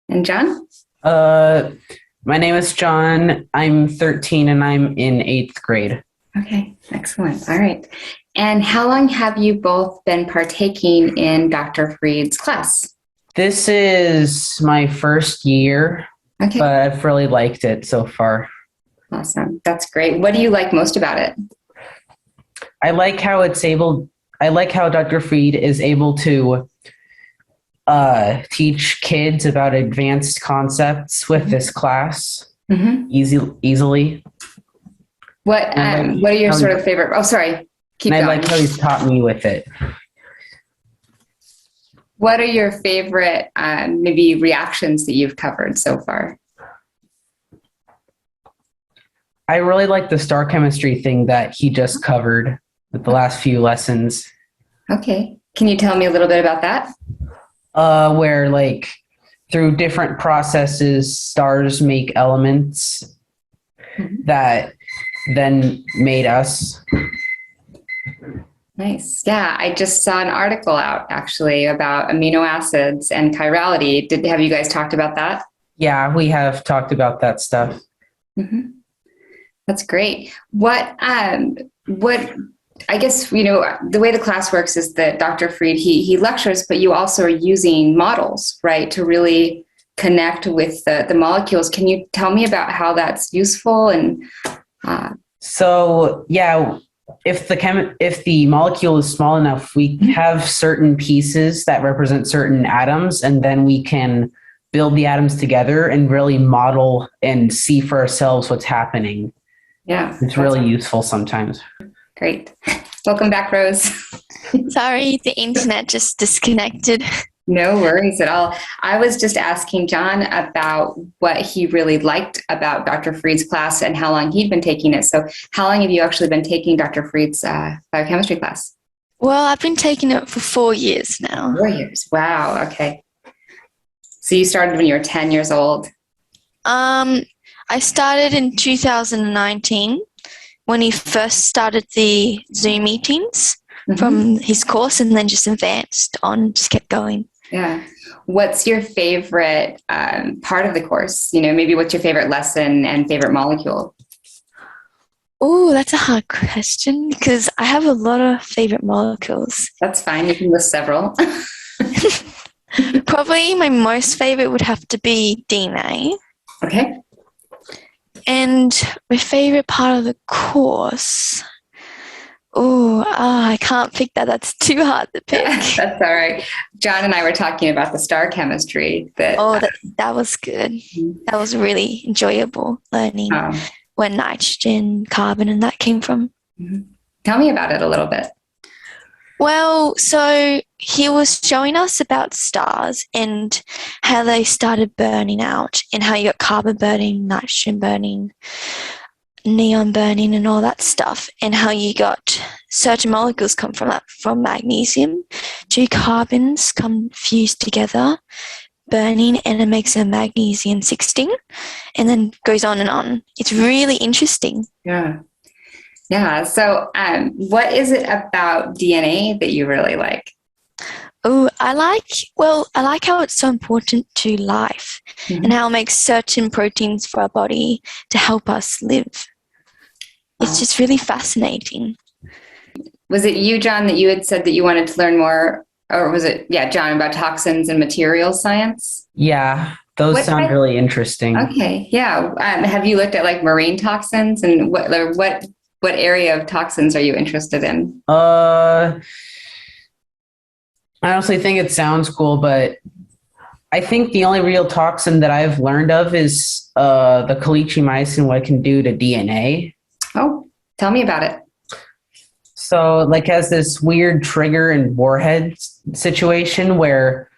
Speaker 2: And John?
Speaker 6: My name is John. I'm 13 and I'm in 8th grade.
Speaker 2: Okay, excellent. All right. And how long have you both been partaking in Dr. Freed's class?
Speaker 6: This is my first year, but I've really liked it so far.
Speaker 2: Awesome. That's great. What do you like most about it?
Speaker 6: I like how Dr. Freed is able to teach kids about advanced concepts with this class easily.
Speaker 2: What are your sort of favorite? Oh, sorry. Keep going.
Speaker 6: I like how he's taught me with it.
Speaker 2: What are your favorite maybe reactions that you've covered so far?
Speaker 6: I really like the star chemistry thing that he just covered with the last few lessons. Okay.
Speaker 2: Can you tell me a little bit about that?
Speaker 6: Where like through different processes, stars make elements that then made us.
Speaker 2: Nice. Yeah, I just saw an article out actually about amino acids and chirality. Have you guys talked about that?
Speaker 6: Yeah, we have talked about that stuff.
Speaker 2: Mm-hmm. That's great. What I guess, the way the class works is that Dr. Freed, he lectures, but you also are using models, right, to really connect with the molecules. Can you tell me about how that's useful? And
Speaker 6: So, yeah, if the molecule is small enough, we have certain pieces that represent certain atoms, and then we can build the atoms together and really model and see for ourselves what's happening.
Speaker 2: Yeah.
Speaker 6: It's really useful sometimes.
Speaker 2: Great. Welcome back, Rose.
Speaker 5: Sorry, the internet just disconnected.
Speaker 2: No worries at all. I was just asking John about what he really liked about Dr. Freed's class and how long he'd been taking it. So how long have you actually been taking Dr. Freed's biochemistry class?
Speaker 5: Well, I've been taking it for 4 years now.
Speaker 2: 4 years. Wow. Okay. So you started when you were 10 years old?
Speaker 5: I started in 2019 when he first started the Zoom meetings from his course, and then just advanced on, just kept going.
Speaker 2: Yeah. What's your favorite part of the course? Maybe what's your favorite lesson and favorite molecule?
Speaker 5: Oh, that's a hard question because I have a lot of favorite molecules.
Speaker 2: That's fine. You can list several.
Speaker 5: Probably my most favorite would have to be DNA.
Speaker 2: Okay.
Speaker 5: And my favorite part of the course, I can't pick that. That's too hard to pick.
Speaker 2: That's all right. John and I were talking about the star chemistry. That
Speaker 5: was good. That was really enjoyable learning where nitrogen, carbon, and that came from.
Speaker 2: Tell me about it a little bit.
Speaker 5: Well, so he was showing us about stars and how they started burning out and how you got carbon burning, nitrogen burning, neon burning and all that stuff, and how you got certain molecules come from that, from magnesium. Two carbons come fused together, burning, and it makes a magnesium 16, and then goes on and on. It's really interesting.
Speaker 2: Yeah. Yeah. So what is it about DNA that you really like?
Speaker 5: Oh, I like how it's so important to life and how it makes certain proteins for our body to help us live. It's just really fascinating.
Speaker 2: Was it you, John, that you had said that you wanted to learn more, or was it, John, about toxins and materials science?
Speaker 6: Yeah, those sound really interesting.
Speaker 2: Okay, yeah. Have you looked at like marine toxins, and what area of toxins are you interested in?
Speaker 6: I honestly think it sounds cool, but I think the only real toxin that I've learned of is the calicheamycin, what it can do to DNA.
Speaker 2: Oh, tell me about it.
Speaker 6: So, like, has this weird trigger and warhead situation where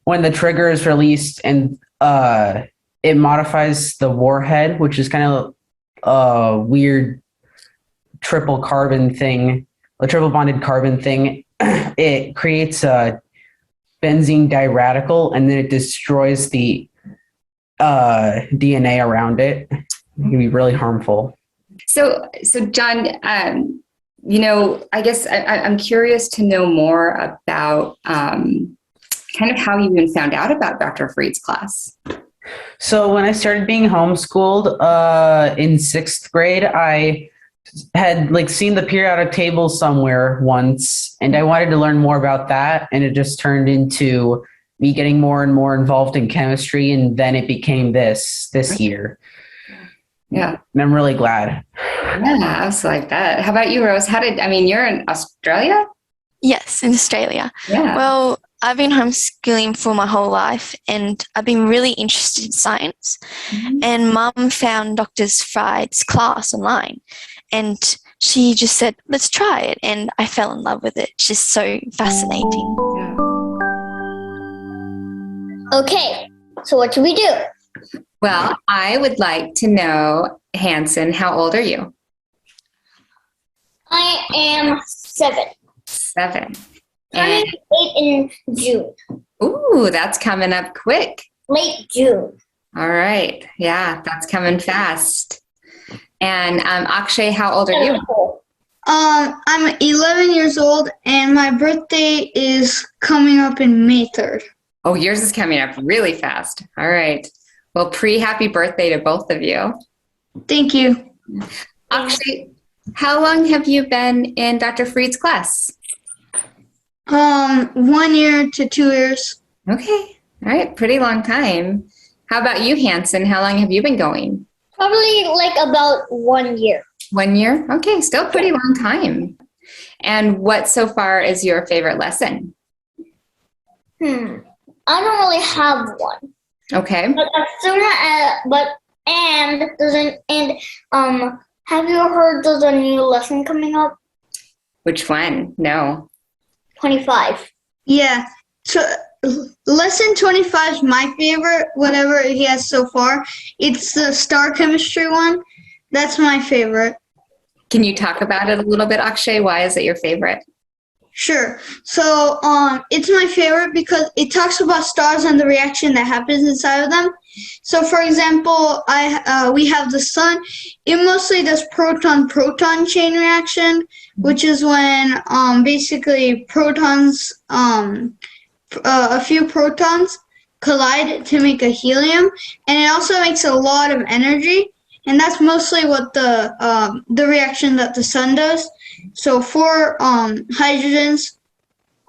Speaker 6: when the trigger is released and it modifies the warhead, which is kind of a weird triple bonded carbon thing, it creates a benzene diradical, and then it destroys the DNA around it. It can be really harmful.
Speaker 2: So John, I guess I'm curious to know more about kind of how you even found out about Dr. Freed's class.
Speaker 6: So when I started being homeschooled in 6th grade, I had seen the periodic table somewhere once, and I wanted to learn more about that, and it just turned into me getting more and more involved in chemistry, and then it became this year.
Speaker 2: Yeah.
Speaker 6: And I'm really glad.
Speaker 2: Yeah, I also like that. How about you, Rose? You're in Australia?
Speaker 5: Yes, in Australia.
Speaker 2: Yeah.
Speaker 5: Well, I've been homeschooling for my whole life, and I've been really interested in science. And Mum found Dr. Fried's class online, and she just said, let's try it. And I fell in love with it. It's just so fascinating.
Speaker 2: Yeah.
Speaker 3: Okay, so what should we do?
Speaker 2: Well, I would like to know, Hanson, how old are you?
Speaker 3: I am 7.
Speaker 2: 7.
Speaker 3: Turning 8 in June.
Speaker 2: Ooh, that's coming up quick.
Speaker 3: Late June.
Speaker 2: All right. Yeah, that's coming fast. And Akshay, how old are you?
Speaker 7: I'm 11 years old, and my birthday is coming up in May 3rd.
Speaker 2: Oh, yours is coming up really fast. All right. Well, pre-happy birthday to both of you.
Speaker 7: Thank you.
Speaker 2: Akshay, how long have you been in Dr. Freed's class?
Speaker 7: 1 year to 2 years.
Speaker 2: Okay. All right. Pretty long time. How about you, Hanson? How long have you been going?
Speaker 3: Probably about 1 year.
Speaker 2: 1 year? Okay. Still pretty long time. And what so far is your favorite lesson?
Speaker 3: I don't really have one.
Speaker 2: Okay.
Speaker 3: But as soon as have you heard there's a new lesson coming up?
Speaker 2: Which one? No.
Speaker 3: 25.
Speaker 7: Yeah. So lesson 25 is my favorite, whatever he has so far. It's the star chemistry one. That's my favorite.
Speaker 2: Can you talk about it a little bit, Akshay? Why is it your favorite?
Speaker 7: Sure. So it's my favorite because it talks about stars and the reaction that happens inside of them. So for example, we have the sun. It mostly does proton-proton chain reaction, which is when basically protons, a few protons collide to make a helium, and it also makes a lot of energy. And that's mostly what the reaction that the sun does. So 4 hydrogens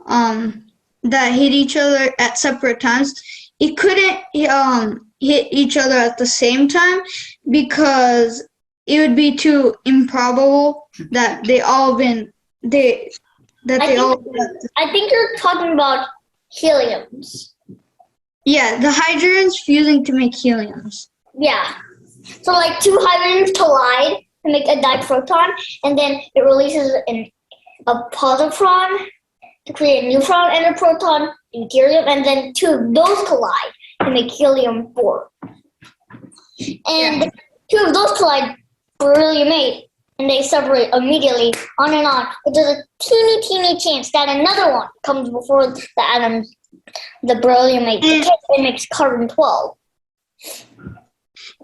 Speaker 7: that hit each other at separate times, it couldn't hit each other at the same time because it would be too improbable that I
Speaker 3: think you're talking about heliums.
Speaker 7: Yeah, the hydrogens fusing to make heliums.
Speaker 3: Yeah. So 2 hydrogens collide to make a diproton, and then it releases a positron,
Speaker 8: to create a neutron and a proton in helium, and then two of those collide to make helium-4. And two of those collide, beryllium-8, and they separate immediately, on and on. But there's a teeny chance that another one comes before the atom, the beryllium-8 decays, and makes carbon-12.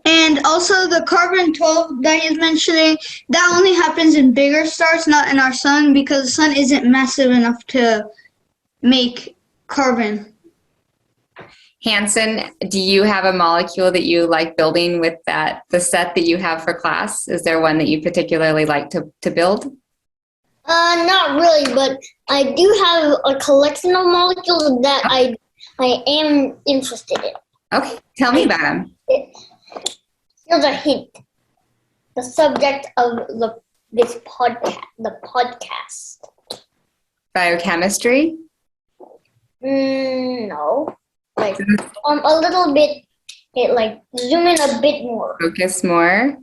Speaker 7: And also the carbon-12 that he's mentioning, that only happens in bigger stars, not in our sun, because the sun isn't massive enough to make carbon.
Speaker 2: Hanson, do you have a molecule that you like building with the set that you have for class? Is there one that you particularly like to build?
Speaker 8: Not really, but I do have a collection of molecules that I am interested in.
Speaker 2: Okay, tell me about them.
Speaker 8: Here's a hint. The subject of this podcast.
Speaker 2: Biochemistry?
Speaker 8: No. Like a little bit. Zoom in a bit more.
Speaker 2: Focus more.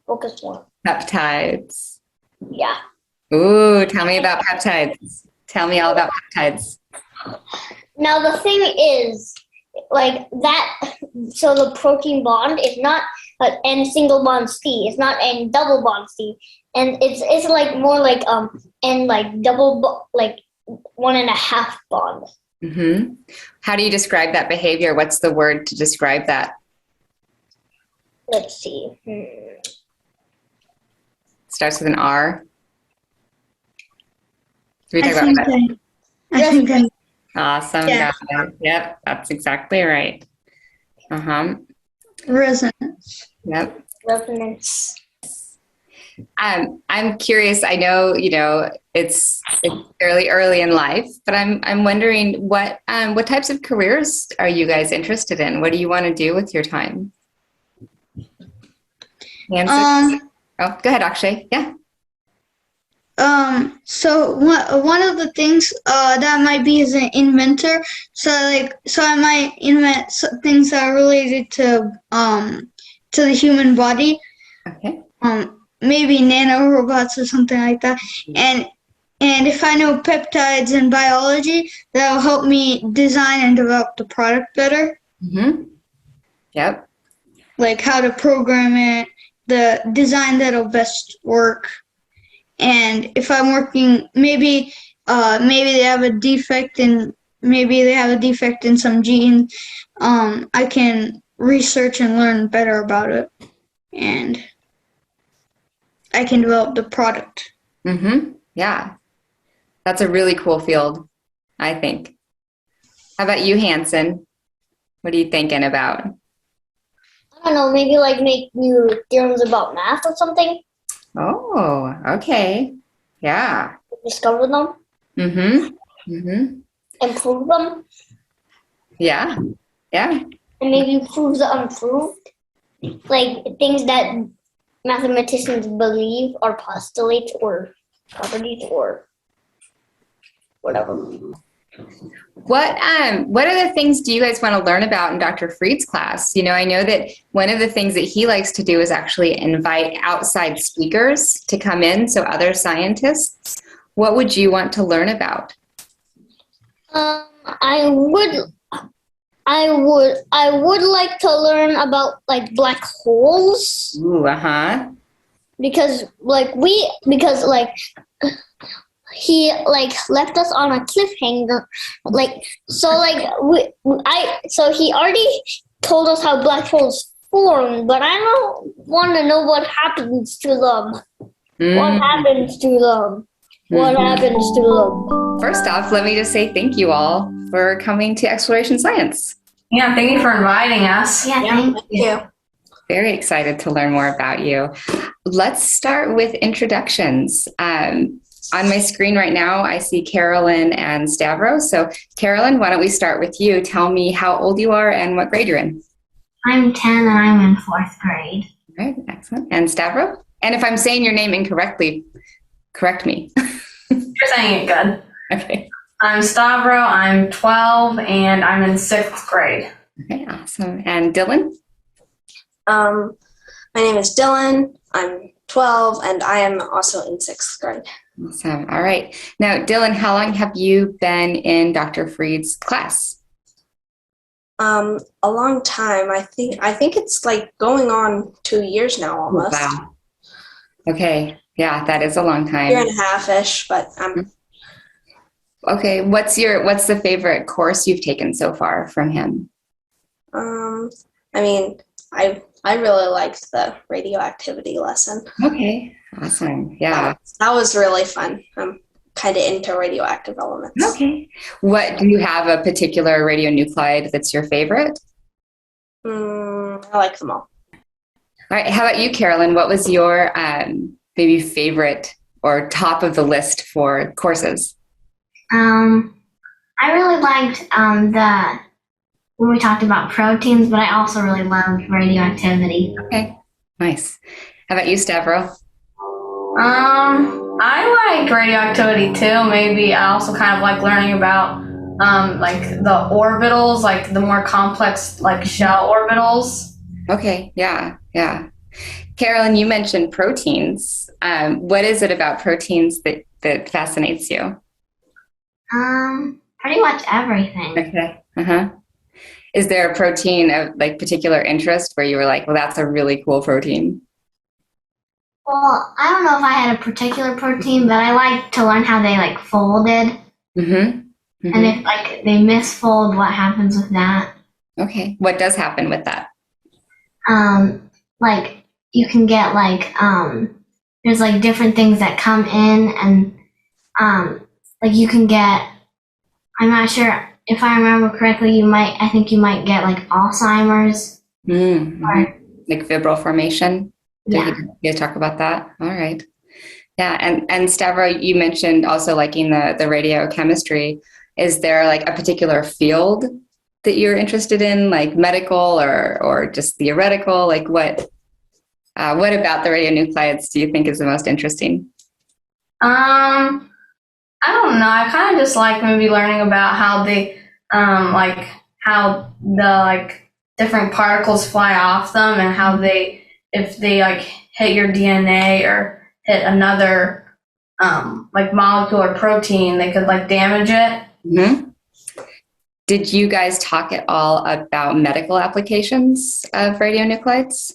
Speaker 8: Focus more.
Speaker 2: Peptides.
Speaker 8: Yeah.
Speaker 2: Ooh, tell me about peptides. Tell me all about peptides.
Speaker 8: Now the thing is, so the protein bond is not an N single bond C. It's not N double bond C, and it's like more like N double 1.5 bond.
Speaker 2: Mm-hmm. How do you describe that behavior? What's the word to describe that?
Speaker 8: Let's see.
Speaker 2: Starts with an R.
Speaker 7: I think I
Speaker 2: Awesome.
Speaker 7: Yeah.
Speaker 2: Got it. Yep, that's exactly right.
Speaker 7: resonance.
Speaker 2: Yep.
Speaker 8: Resonance.
Speaker 2: I'm curious. I know, it's fairly early in life, but I'm wondering what types of careers are you guys interested in? What do you want to do with your time? Hanson? Go ahead, Akshay. Yeah.
Speaker 7: So one of the things that might be is an inventor. So I might invent things that are related to the human body.
Speaker 2: Okay.
Speaker 7: Maybe nanorobots or something like that. And if I know peptides and biology, that'll help me design and develop the product better.
Speaker 2: Mm-hmm. Yep.
Speaker 7: Like how to program it, the design that'll best work. And if I'm working, maybe they have a defect in some gene. I can research and learn better about it, and I can develop the product.
Speaker 2: Mm-hmm. Yeah. That's a really cool field, I think. How about you, Hanson? What are you thinking about?
Speaker 8: I don't know, maybe make new theorems about math or something.
Speaker 2: Oh, okay. Yeah.
Speaker 8: Discover them.
Speaker 2: Mm-hmm. Mm-hmm.
Speaker 8: Improve them.
Speaker 2: Yeah. Yeah.
Speaker 8: And maybe prove the unproved. Like things that mathematicians believe are postulates or properties or whatever.
Speaker 2: What other things do you guys want to learn about in Dr. Freed's class? I know that one of the things that he likes to do is actually invite outside speakers to come in, so other scientists. What would you want to learn about?
Speaker 8: I would like to learn about black holes.
Speaker 2: Ooh, uh-huh.
Speaker 8: Because he left us on a cliffhanger. So he already told us how black holes form, but I don't want to know what happens to them. What happens to them? What happens to them?
Speaker 2: First off, let me just say thank you all for coming to Exploration Science.
Speaker 9: Yeah, thank you for inviting us.
Speaker 8: Yeah, thank you.
Speaker 2: Very excited to learn more about you. Let's start with introductions. On my screen right now, I see Carolyn and Stavro. So Carolyn, why don't we start with you? Tell me how old you are and what grade you're in.
Speaker 10: I'm 10 and I'm in 4th grade.
Speaker 2: All right, excellent. And Stavro? And if I'm saying your name incorrectly, correct me.
Speaker 9: You're saying it good.
Speaker 2: Okay.
Speaker 9: I'm Stavro, I'm 12, and I'm in 6th grade.
Speaker 2: Okay, awesome. And Dylan?
Speaker 11: My name is Dylan. I'm 12, and I am also in 6th grade.
Speaker 2: Awesome. All right. Now, Dylan, how long have you been in Dr. Freed's class?
Speaker 1: A long time. I think it's like going on 2 years now almost.
Speaker 2: Wow. Okay. Yeah, that is a long time.
Speaker 1: Year and a half-ish, but
Speaker 2: Okay. What's the favorite course you've taken so far from him?
Speaker 1: I mean, I really liked the radioactivity lesson.
Speaker 2: Okay. Awesome. Yeah.
Speaker 1: That was really fun. I'm kind of into radioactive elements.
Speaker 2: Okay. What do you have a particular radionuclide that's your favorite?
Speaker 1: I like them all.
Speaker 2: All right. How about you, Carolyn? What was your maybe favorite or top of the list for courses?
Speaker 10: I really liked when we talked about proteins, but I also really loved radioactivity.
Speaker 2: Okay. Nice. How about you, Stavro?
Speaker 9: I like radioactivity too. Maybe I also kind of like learning about like the orbitals, like the more complex like shell orbitals.
Speaker 2: Okay. Yeah. Yeah. Carolyn, you mentioned proteins. What is it about proteins that fascinates you?
Speaker 10: Pretty much everything.
Speaker 2: Okay. Uh-huh. Is there a protein of like particular interest where you were like, well, that's a really cool protein?
Speaker 10: Well, I don't know if I had a particular protein, but I like to learn how they like folded. And if like they misfold, what happens with that?
Speaker 2: Okay. What does happen with that?
Speaker 10: Like you can get like there's like different things that come in, and like you can get, I'm not sure if I remember correctly, I think you might get like Alzheimer's. Or,
Speaker 2: like fibril formation?
Speaker 10: Yeah.
Speaker 2: Did you guys talk about that? All right. Yeah. And Stavro, you mentioned also liking the radiochemistry. Is there like a particular field that you're interested in, like medical or just theoretical? Like what about the radionuclides do you think is the most interesting?
Speaker 9: I don't know. I kind of just like maybe learning about how they, like how the like different particles fly off them and how if they like hit your DNA or hit another like molecule or protein, they could like damage it.
Speaker 2: Mm-hmm. Did you guys talk at all about medical applications of radionuclides?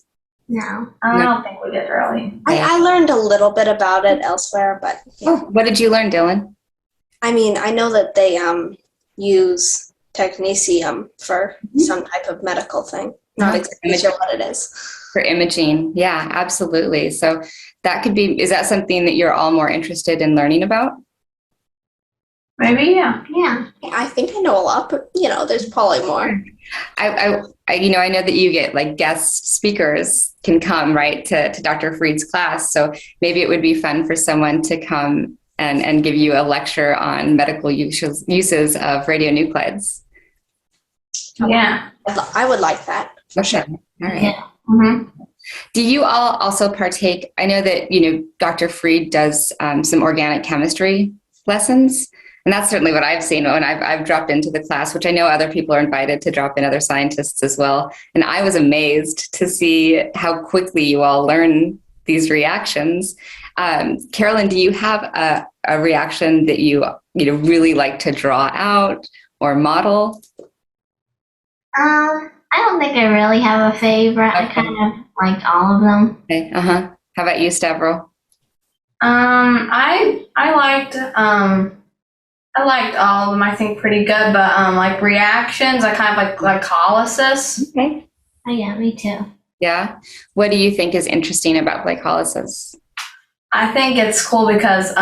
Speaker 10: no.
Speaker 9: I don't think we did really.
Speaker 1: I learned a little bit about it elsewhere, but
Speaker 2: Oh, what did you learn, Dylan?
Speaker 1: I mean, I know that they use technetium for some type of medical thing. Not exactly sure what it is.
Speaker 2: For imaging. Yeah, absolutely. So that could be, is that something that you're all more interested in learning about?
Speaker 9: Maybe, yeah.
Speaker 10: Yeah.
Speaker 1: I think I know a lot, but there's probably more.
Speaker 2: I know that you get like guest speakers can come right to Dr. Freed's class. So maybe it would be fun for someone to come and give you a lecture on medical uses of radionuclides.
Speaker 9: Yeah.
Speaker 1: I would like that.
Speaker 2: Okay. All right.
Speaker 10: Yeah.
Speaker 9: Mm-hmm.
Speaker 2: Do you all also partake? I know that, Dr. Freed does some organic chemistry lessons. And that's certainly what I've seen when I've dropped into the class, which I know other people are invited to drop in, other scientists as well. And I was amazed to see how quickly you all learn these reactions. Carolyn, do you have a reaction that you really like to draw out or model?
Speaker 10: I don't think I really have a favorite.
Speaker 2: Okay.
Speaker 10: I kind of liked all of them.
Speaker 2: Okay. How about you, Stavro?
Speaker 9: I liked all of them, I think, pretty good, but like reactions, I kind of like glycolysis.
Speaker 2: Okay.
Speaker 10: Oh yeah, me too.
Speaker 2: Yeah. What do you think is interesting about glycolysis?
Speaker 9: I think it's cool because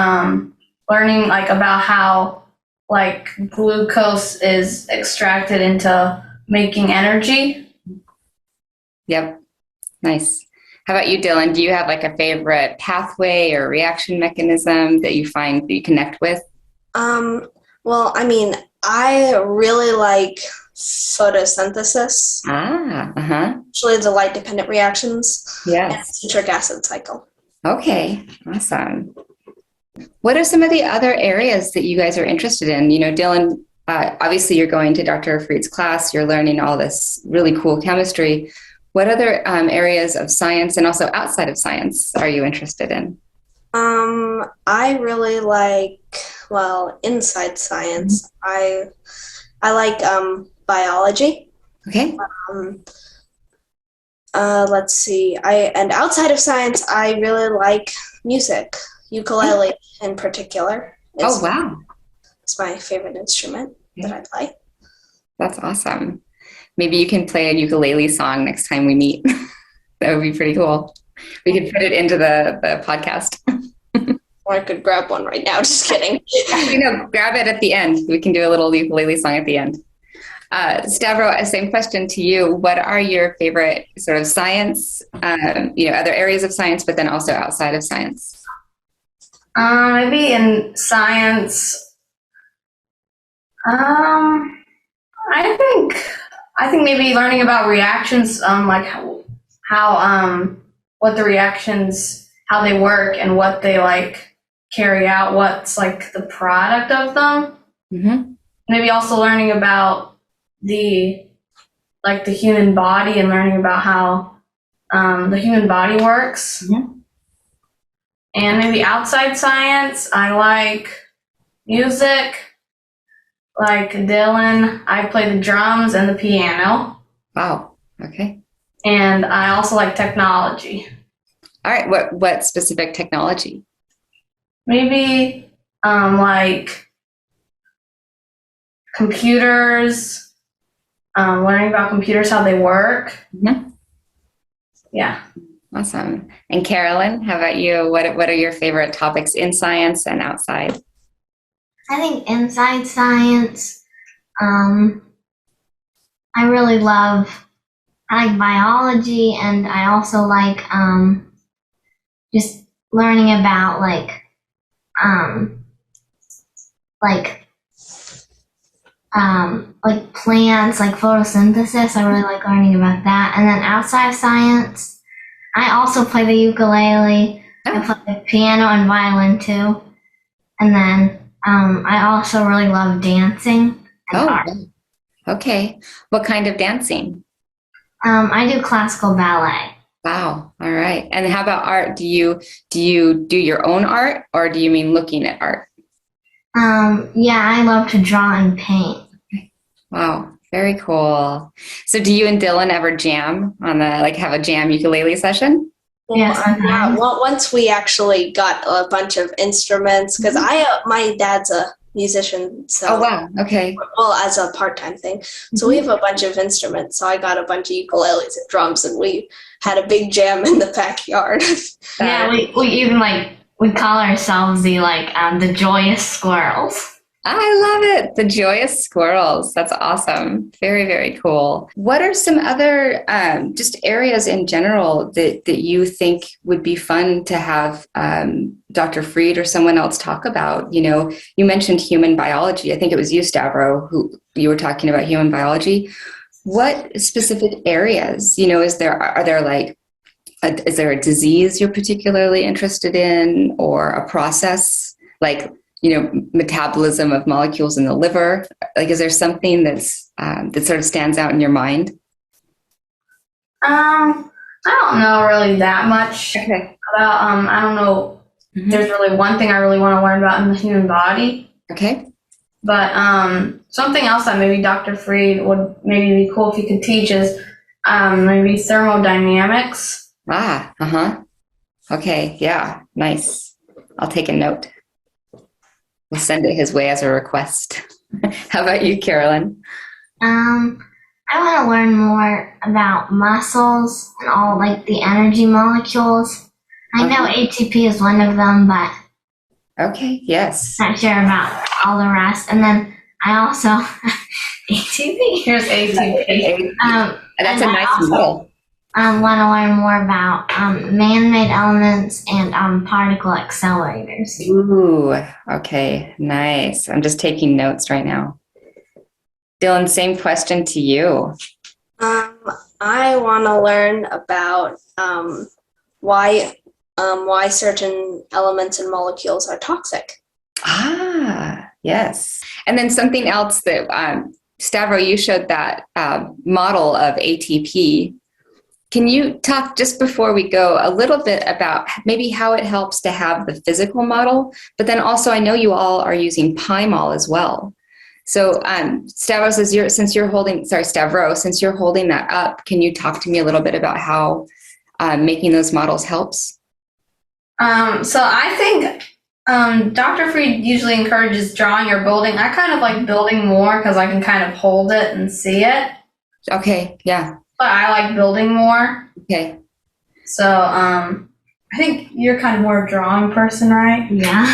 Speaker 9: learning like about how like glucose is extracted into making energy.
Speaker 2: Yep. Nice. How about you, Dylan? Do you have like a favorite pathway or reaction mechanism that you find that you connect with?
Speaker 1: Well, I mean, I really like photosynthesis. Actually, the light-dependent reactions.
Speaker 2: Yes.
Speaker 1: And citric acid cycle.
Speaker 2: Okay. Awesome. What are some of the other areas that you guys are interested in? Dylan, obviously you're going to Dr. Freed's class. You're learning all this really cool chemistry. What other areas of science and also outside of science are you interested in?
Speaker 11: I really like, inside science. I like biology.
Speaker 2: Okay.
Speaker 11: Let's see. And outside of science, I really like music, ukulele in particular.
Speaker 2: Oh, wow.
Speaker 11: It's my favorite instrument that I play.
Speaker 2: That's awesome. Maybe you can play a ukulele song next time we meet. That would be pretty cool. We could put it into the podcast.
Speaker 11: Or I could grab one right now. Just kidding.
Speaker 2: Grab it at the end. We can do a little ukulele song at the end. Stavro, same question to you. What are your favorite sort of science, other areas of science, but then also outside of science?
Speaker 9: Maybe in science, I think maybe learning about reactions, like how what the reactions, how they work, and what they like carry out. What's like the product of them.
Speaker 2: Mm-hmm.
Speaker 9: Maybe also learning about the human body and learning about how the human body works.
Speaker 2: Mm-hmm.
Speaker 9: And maybe outside science, I like music. Like Dylan, I play the drums and the piano.
Speaker 2: Wow. Okay.
Speaker 9: And I also like technology.
Speaker 2: All right. What specific technology?
Speaker 9: Maybe like computers, learning about computers, how they work.
Speaker 2: Mm-hmm.
Speaker 9: Yeah.
Speaker 2: Awesome. And Carolyn, how about you? What are your favorite topics in science and outside?
Speaker 10: I think inside science, I like biology, and I also like just learning about like plants, like photosynthesis. I really like learning about that. And then outside science, I also play the ukulele. I play the piano and violin too. And then I also really love dancing and art.
Speaker 2: Okay. What kind of dancing?
Speaker 10: I do classical ballet.
Speaker 2: Wow. All right. And how about art? Do you do your own art, or do you mean looking at art?
Speaker 10: Yeah, I love to draw and paint.
Speaker 2: Wow. Very cool. So do you and Dylan ever jam on have a jam ukulele session?
Speaker 10: Yes.
Speaker 11: Yeah. Well, once we actually got a bunch of instruments, because my dad's a musician. So,
Speaker 2: oh, wow. Okay.
Speaker 11: Well, as a part-time thing. So we have a bunch of instruments. So I got a bunch of ukuleles and drums, and we had a big jam in the backyard.
Speaker 10: Yeah, we even we call ourselves the joyous squirrels.
Speaker 2: I love it. The joyous squirrels. That's awesome. Very, very cool. What are some other just areas in general that you think would be fun to have Dr. Freed or someone else talk about? You mentioned human biology. I think it was you, Stavro, who you were talking about human biology. What specific areas, is there a disease you're particularly interested in, or a process like metabolism of molecules in the liver? Is there something that's that sort of stands out in your mind?
Speaker 9: I don't know really that much about, I don't know. Mm-hmm. There's really one thing I really want to learn about in the human body.
Speaker 2: Okay.
Speaker 9: But something else that maybe Dr. Freed would maybe be cool if he could teach is maybe thermodynamics.
Speaker 2: Okay. Yeah. Nice. I'll take a note. We'll send it his way as a request. How about you, Carolyn?
Speaker 10: I want to learn more about muscles and all the energy molecules. I know ATP is one of them, but
Speaker 2: okay, yes.
Speaker 10: Not sure about all the rest. And then I also ATP.
Speaker 9: Here's ATP.
Speaker 2: That's a nice model.
Speaker 10: Want to learn more about man-made elements and particle accelerators.
Speaker 2: Ooh, okay, nice. I'm just taking notes right now. Dylan, same question to you.
Speaker 11: I want to learn about why certain elements and molecules are toxic.
Speaker 2: Yes. And then something else that Stavro, you showed that model of ATP. Can you talk, just before we go, a little bit about maybe how it helps to have the physical model, but then also I know you all are using PyMol as well. So Stavro, since you're holding that up, can you talk to me a little bit about how making those models helps?
Speaker 9: So I think Dr. Fried usually encourages drawing or building. I kind of like building more because I can kind of hold it and see it.
Speaker 2: Okay, yeah.
Speaker 9: But I like building more.
Speaker 2: Okay.
Speaker 9: So I think you're kind of more a drawing person, right?
Speaker 10: Yeah.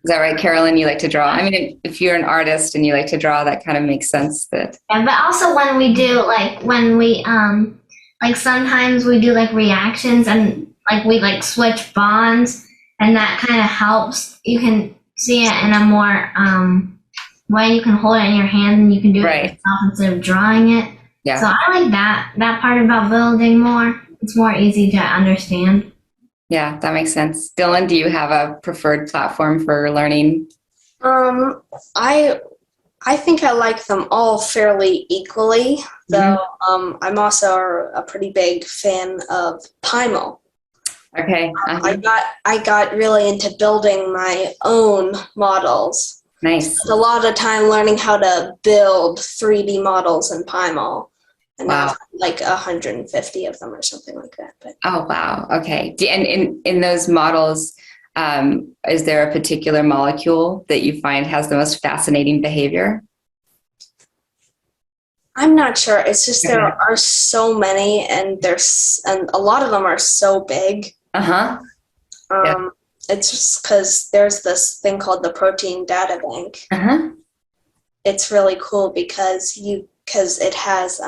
Speaker 2: Is that right, Carolyn? You like to draw? I mean, if you're an artist and you like to draw, that kind of makes sense. That.
Speaker 10: Yeah, but also when we do sometimes we do like reactions and like we like switch bonds, and that kind of helps. You can see it in a more way. You can hold it in your hand and you can do it yourself instead of drawing it.
Speaker 2: Yeah.
Speaker 10: So I like that part about building more. It's more easy to understand.
Speaker 2: Yeah, that makes sense. Dylan, do you have a preferred platform for learning?
Speaker 11: I think I like them all fairly equally, though I'm also a pretty big fan of PyMol.
Speaker 2: Okay.
Speaker 11: I got really into building my own models.
Speaker 2: Nice.
Speaker 11: Spent a lot of time learning how to build 3D models in PyMol. And
Speaker 2: wow.
Speaker 11: I've like 150 of them or something like that. But.
Speaker 2: Oh, wow. Okay. And in those models, is there a particular molecule that you find has the most fascinating behavior?
Speaker 11: I'm not sure. It's just there are so many, and a lot of them are so big. It's just because there's this thing called the Protein Data Bank. It's really cool because it has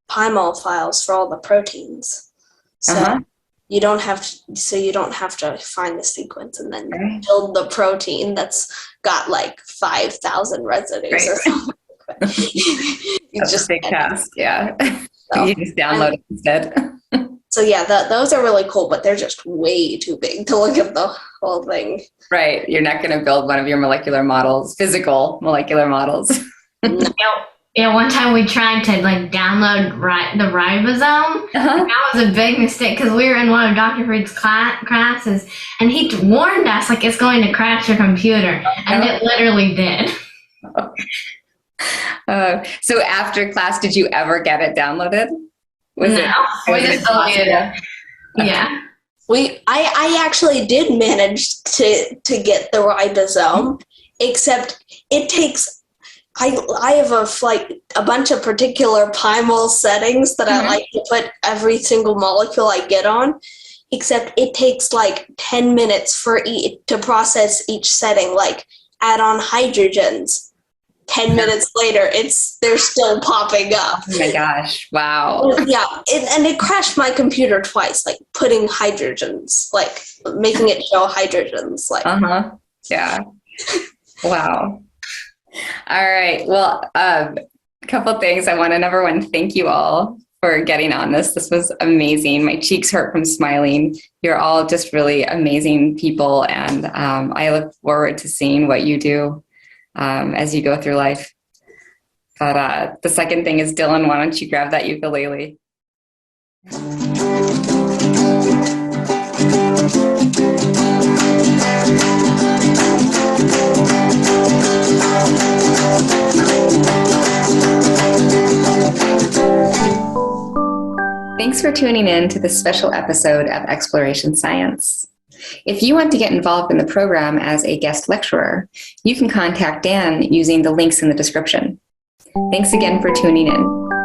Speaker 11: PyMol files for all the proteins. So you don't have to find the sequence and then build the protein that's got like 5,000 residues or something.
Speaker 2: That's just a big task, yeah. So, you just download it instead.
Speaker 11: So yeah, those are really cool, but they're just way too big to look at the whole thing.
Speaker 2: Right, you're not going to build one of your molecular models, physical molecular models.
Speaker 11: No.
Speaker 10: Yeah, one time we tried to like download the ribosome. And that was a big mistake because we were in one of Dr. Fried's classes, and he warned us like it's going to crash your computer, and it literally did.
Speaker 2: So after class, did you ever get it downloaded?
Speaker 10: We just deleted it. Yeah.
Speaker 11: I actually did manage to get the ribosome, except it takes. I have a bunch of particular PyMol settings that I like to put every single molecule I get on, except it takes like 10 minutes to process each setting, like add on hydrogens. 10 minutes later, they're still popping up.
Speaker 2: Oh my gosh, wow.
Speaker 11: Yeah, and it crashed my computer twice, like putting hydrogens, like making it show hydrogens. Like.
Speaker 2: Yeah. Wow. All right. Well, a couple things. I want to, number one, thank you all for getting on this. This was amazing. My cheeks hurt from smiling. You're all just really amazing people. And I look forward to seeing what you do as you go through life. But the second thing is, Dylan, why don't you grab that ukulele? Thanks for tuning in to this special episode of Exploration Science. If you want to get involved in the program as a guest lecturer, you can contact Dan using the links in the description. Thanks again for tuning in.